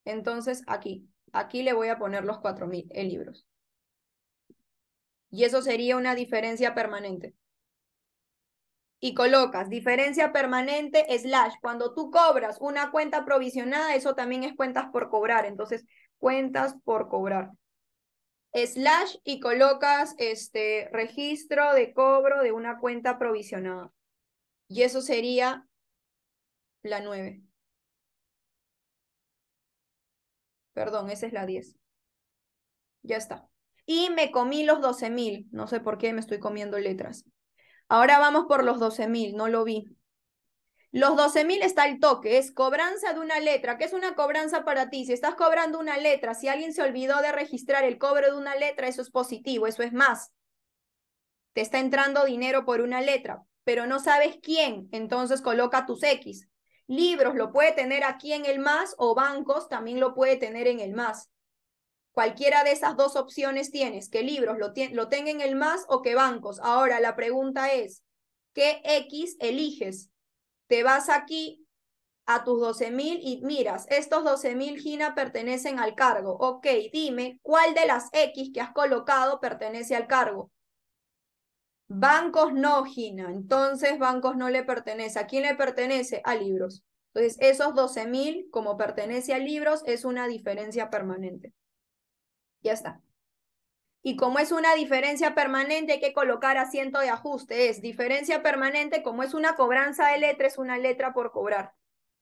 Entonces, aquí le voy a poner los 4.000 en libros. Y eso sería una diferencia permanente. Y colocas diferencia permanente slash. Cuando tú cobras una cuenta provisionada, eso también es cuentas por cobrar. Entonces, cuentas por cobrar. Slash y colocas registro de cobro de una cuenta provisionada. Y eso sería la 9. Perdón, esa es la 10. Ya está. Y me comí los 12.000. No sé por qué me estoy comiendo letras. Ahora vamos por los 12.000. No lo vi. Los 12.000 está el toque. Es cobranza de una letra. ¿Qué es una cobranza para ti? Si estás cobrando una letra, si alguien se olvidó de registrar el cobro de una letra, eso es positivo. Eso es más. Te está entrando dinero por una letra, pero no sabes quién. Entonces coloca tus X. Libros lo puede tener aquí en el más o bancos también lo puede tener en el más. Cualquiera de esas dos opciones tienes, que libros lo tengan en el más o que bancos. Ahora la pregunta es, ¿qué X eliges? Te vas aquí a tus 12.000 y miras, estos 12.000, Gina, pertenecen al cargo. Ok, dime, ¿cuál de las X que has colocado pertenece al cargo? Bancos no, Gina. Entonces, bancos no le pertenece. ¿A quién le pertenece? A libros. Entonces, esos 12.000, como pertenece a libros, es una diferencia permanente. Ya está. Y como es una diferencia permanente, hay que colocar asiento de ajuste. Es diferencia permanente, como es una cobranza de letra, es una letra por cobrar.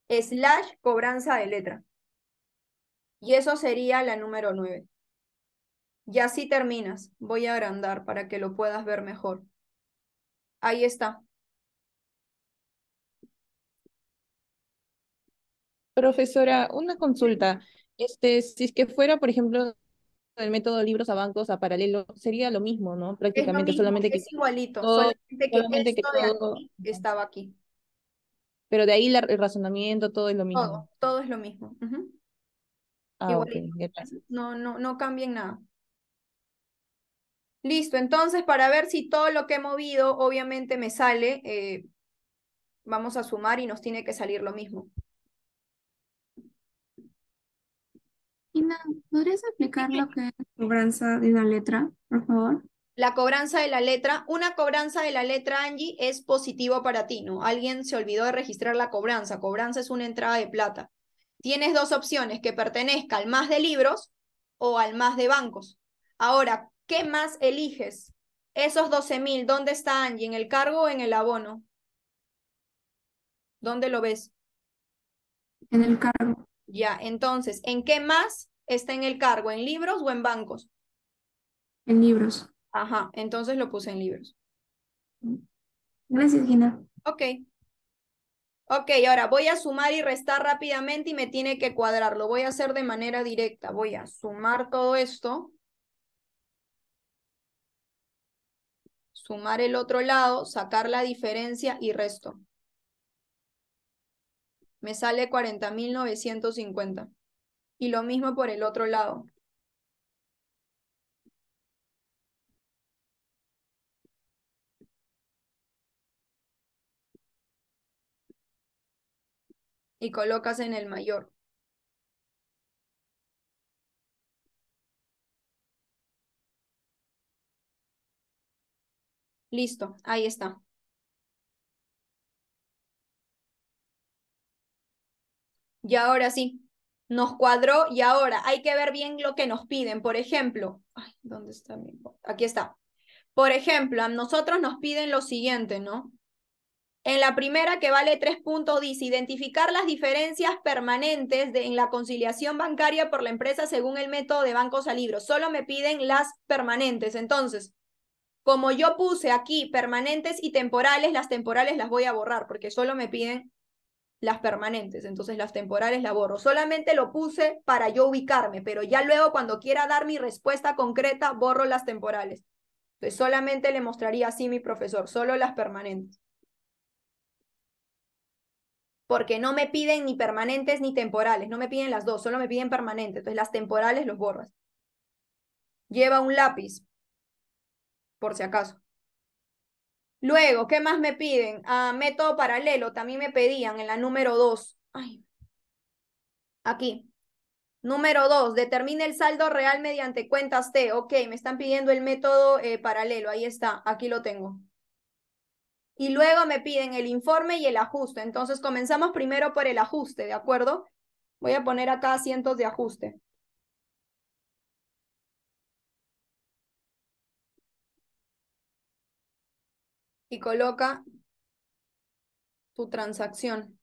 Slash cobranza de letra. Y eso sería la número 9. Y así terminas. Voy a agrandar para que lo puedas ver mejor. Ahí está. Profesora, una consulta. Si es que fuera, por ejemplo, el método libros a bancos a paralelo, sería lo mismo, ¿no? Es lo Prácticamente, mismo, es igualito, todo, solamente que solamente que esto de todo, aquí estaba aquí. pero de ahí el razonamiento, todo es lo mismo. Todo es lo mismo. Ah, ok, Igualito. gracias. No cambien nada. Listo, entonces para ver si todo lo que he movido obviamente me sale, vamos a sumar y nos tiene que salir lo mismo. Ina, ¿podrías explicar lo que es cobranza de una letra, por favor? La cobranza de la letra, una cobranza de la letra, Angie, es positivo para ti, ¿no? Alguien se olvidó de registrar la cobranza. Cobranza es una entrada de plata. Tienes dos opciones, que pertenezca al más de libros o al más de bancos. Ahora, ¿qué más eliges? Esos 12.000, ¿dónde está Angie? ¿En el cargo o en el abono? ¿Dónde lo ves? En el cargo, Ya, entonces, ¿en qué más está en el cargo? ¿En libros o en bancos? en libros. Ajá, entonces lo puse en libros. Gracias, Gina. Ok. Ok, ahora voy a sumar y restar rápidamente y me tiene que cuadrar. Lo voy a hacer de manera directa. Voy a sumar todo esto. Sumar el otro lado, sacar la diferencia y resto. Me sale 40.950. Y lo mismo por el otro lado. Y colocas en el mayor. Listo, ahí está. Y ahora sí, nos cuadró y ahora hay que ver bien lo que nos piden. Por ejemplo, ay, ¿dónde está mi? Aquí está. Por ejemplo, a nosotros nos piden lo siguiente, ¿no? En la primera, que vale 3 puntos, dice identificar las diferencias permanentes en la conciliación bancaria por la empresa según el método de bancos a libros. Solo me piden las permanentes. Entonces, como yo puse aquí permanentes y temporales, las temporales las voy a borrar porque solo me piden las permanentes. Entonces, las temporales las borro. Solamente lo puse para yo ubicarme, pero ya luego cuando quiera dar mi respuesta concreta, borro las temporales. Entonces, solamente le mostraría así a mi profesor, solo las permanentes. Porque no me piden ni permanentes ni temporales, no me piden las dos, solo me piden permanentes. Entonces las temporales los borras. Lleva un lápiz, por si acaso. Luego, ¿qué más me piden? Método paralelo, también me pedían en la número 2. Ay, aquí. Número 2, determine el saldo real mediante cuentas T. Ok, me están pidiendo el método paralelo, ahí está, aquí lo tengo. Y luego me piden el informe y el ajuste. Entonces comenzamos primero por el ajuste, ¿de acuerdo? Voy a poner acá asientos de ajuste. y coloca tu transacción.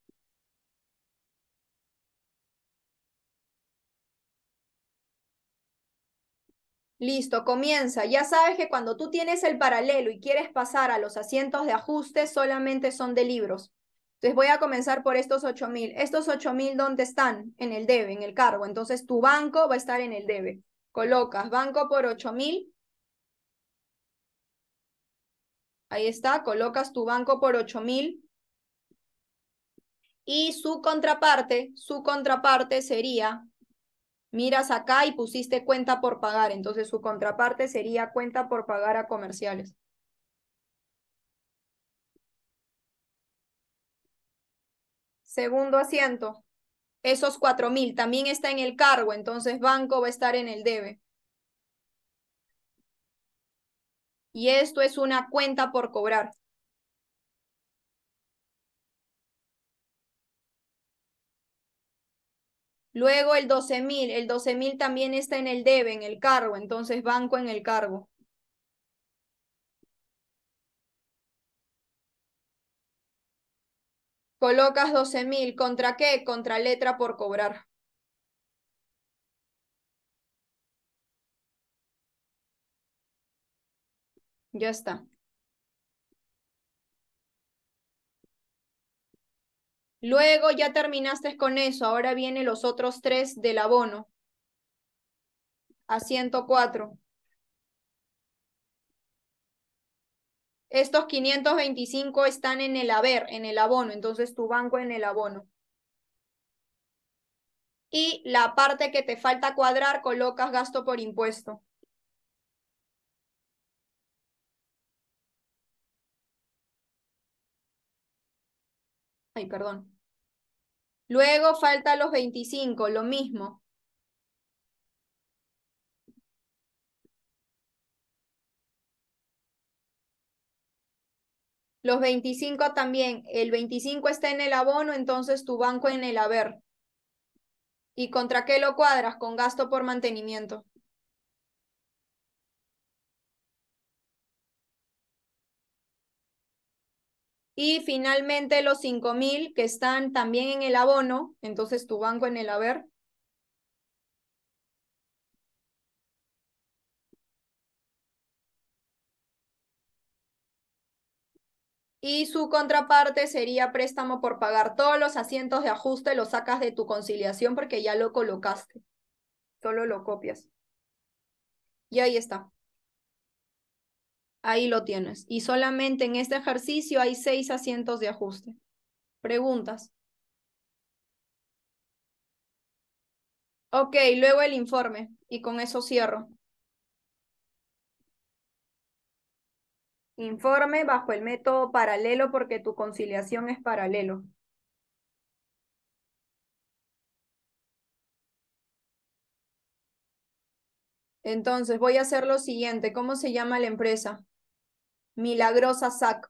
Listo, comienza. Ya sabes que cuando tú tienes el paralelo y quieres pasar a los asientos de ajuste, solamente son de libros. Entonces voy a comenzar por estos 8.000. Estos 8.000, ¿dónde están? En el debe, en el cargo. Entonces tu banco va a estar en el debe. Colocas banco por 8.000. Ahí está, colocas tu banco por 8.000. Y su contraparte sería, miras acá y pusiste cuenta por pagar. Entonces su contraparte sería cuenta por pagar a comerciales. Segundo asiento. Esos 4.000 también está en el cargo, entonces banco va a estar en el debe. Y esto es una cuenta por cobrar. Luego el 12.000 también está en el debe, en el cargo, entonces banco en el cargo. Colocas 12.000, ¿contra qué? Contra letra por cobrar. Ya está. Luego ya terminaste con eso, ahora vienen los otros 3 del abono. A 104. Estos 525 están en el haber, en el abono, entonces tu banco en el abono. Y la parte que te falta cuadrar, colocas gasto por impuesto. Ay, perdón. Luego falta los 25, lo mismo. Los 25 también. El 25 está en el abono, entonces tu banco en el haber. ¿Y contra qué lo cuadras? Con gasto por mantenimiento. Y finalmente los 5.000 que están también en el abono, entonces tu banco en el haber. Y su contraparte sería préstamo por pagar. Todos los asientos de ajuste los sacas de tu conciliación porque ya lo colocaste. Solo lo copias. Y ahí está. Ahí lo tienes. Y solamente en este ejercicio hay 6 asientos de ajuste. Preguntas. Ok, luego el informe. Y con eso cierro. Informe bajo el método paralelo porque tu conciliación es paralelo. Entonces voy a hacer lo siguiente. ¿Cómo se llama la empresa? Milagrosa SAC.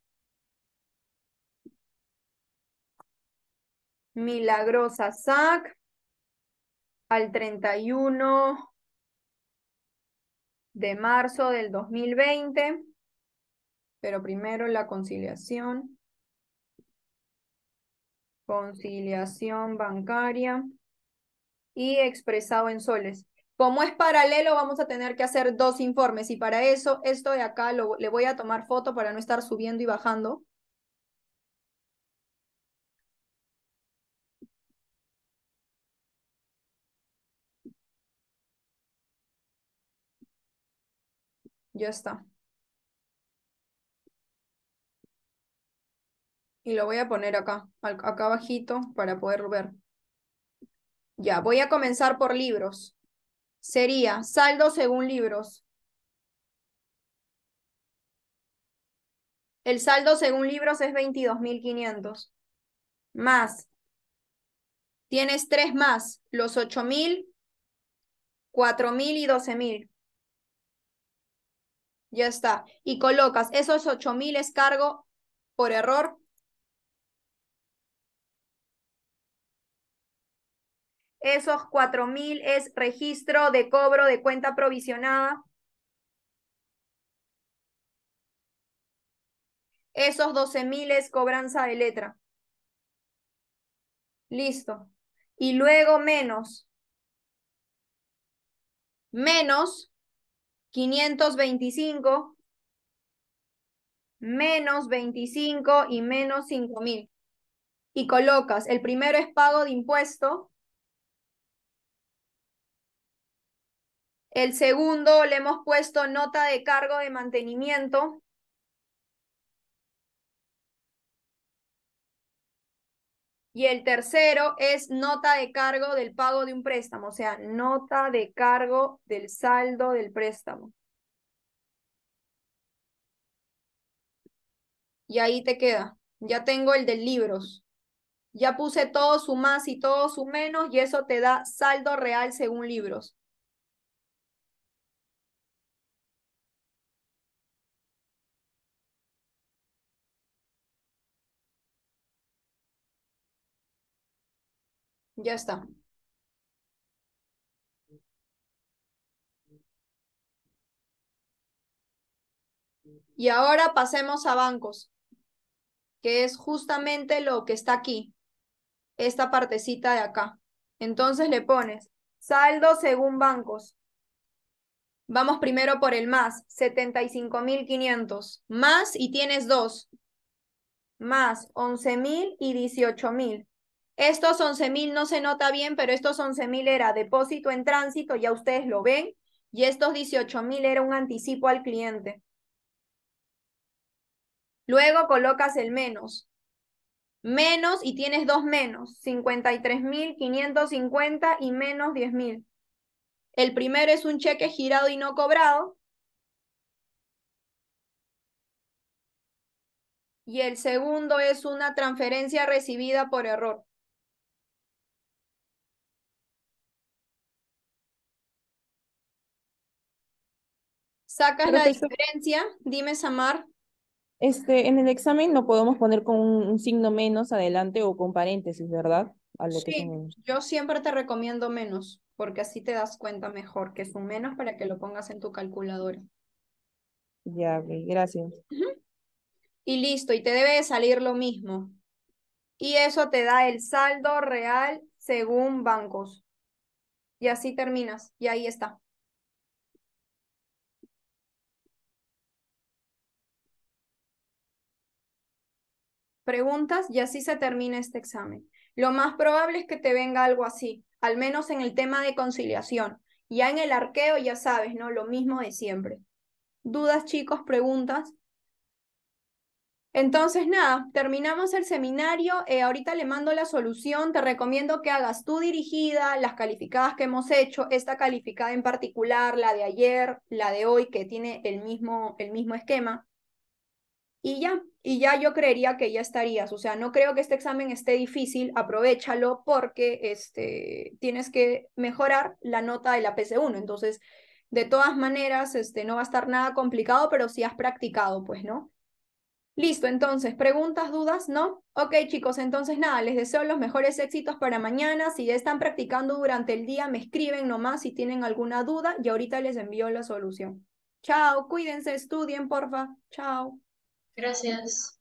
Milagrosa SAC al 31 de marzo del 2020. Pero primero la conciliación. Conciliación bancaria y expresado en soles. Como es paralelo, vamos a tener que hacer 2 informes y para eso esto de acá le voy a tomar foto para no estar subiendo y bajando. Ya está. Y lo voy a poner acá, acá abajito para poder ver. Ya, voy a comenzar por libros. Sería saldo según libros. El saldo según libros es 22.500. Más, tienes 3 más, los 8.000, 4.000 y 12.000. Ya está. Y colocas esos 8.000 es cargo por error. Esos 4.000 es registro de cobro de cuenta provisionada. Esos 12.000 es cobranza de letra. Listo. Y luego menos 525, menos 25 y menos 5.000. Y colocas, el primero es pago de impuesto, el segundo le hemos puesto nota de cargo de mantenimiento, y el tercero es nota de cargo del pago de un préstamo, o sea, nota de cargo del saldo del préstamo. Y ahí te queda. Ya tengo el de libros. Ya puse todo su más y todo su menos y eso te da saldo real según libros. Ya está. Y ahora pasemos a bancos, que es justamente lo que está aquí, esta partecita de acá. Entonces le pones saldo según bancos. Vamos primero por el más, 75.500. Más y tienes dos. Más 11.000 y 18.000. Estos 11.000 no se nota bien, pero estos 11.000 era depósito en tránsito, ya ustedes lo ven. Y estos 18.000 era un anticipo al cliente. Luego colocas el menos. Menos y tienes dos menos, 53.550 y menos 10.000. El primero es un cheque girado y no cobrado. Y el segundo es una transferencia recibida por error. Sacas la Profesor, diferencia, dime Samar. en el examen lo podemos poner con un signo menos adelante o con paréntesis, ¿verdad? A lo que Sí, tenemos. yo siempre te recomiendo menos, porque así te das cuenta mejor que es un menos para que lo pongas en tu calculadora. Ya, ok, gracias. Ujú. Y listo, y te debe de salir lo mismo. Y eso te da el saldo real según bancos. Y así terminas, y ahí está. Preguntas y así se termina este examen. Lo más probable es que te venga algo así, al menos en el tema de conciliación. Ya en el arqueo ya sabes, ¿no? Lo mismo de siempre. ¿Dudas, chicos? ¿Preguntas? Entonces, nada, terminamos el seminario. Ahorita le mando la solución. Te recomiendo que hagas tu dirigida, las calificadas que hemos hecho, esta calificada en particular, la de ayer, la de hoy, que tiene el mismo esquema. Y ya yo creería que ya estarías. O sea, no creo que este examen esté difícil. Aprovéchalo porque tienes que mejorar la nota de la PC1. Entonces, de todas maneras, no va a estar nada complicado, pero si has practicado, pues, ¿no? Listo, entonces, ¿preguntas, dudas? ¿No? Ok, chicos, entonces nada, les deseo los mejores éxitos para mañana. Si ya están practicando durante el día, me escriben nomás si tienen alguna duda y ahorita les envío la solución. Chao, cuídense, estudien, porfa. Chao. Gracias.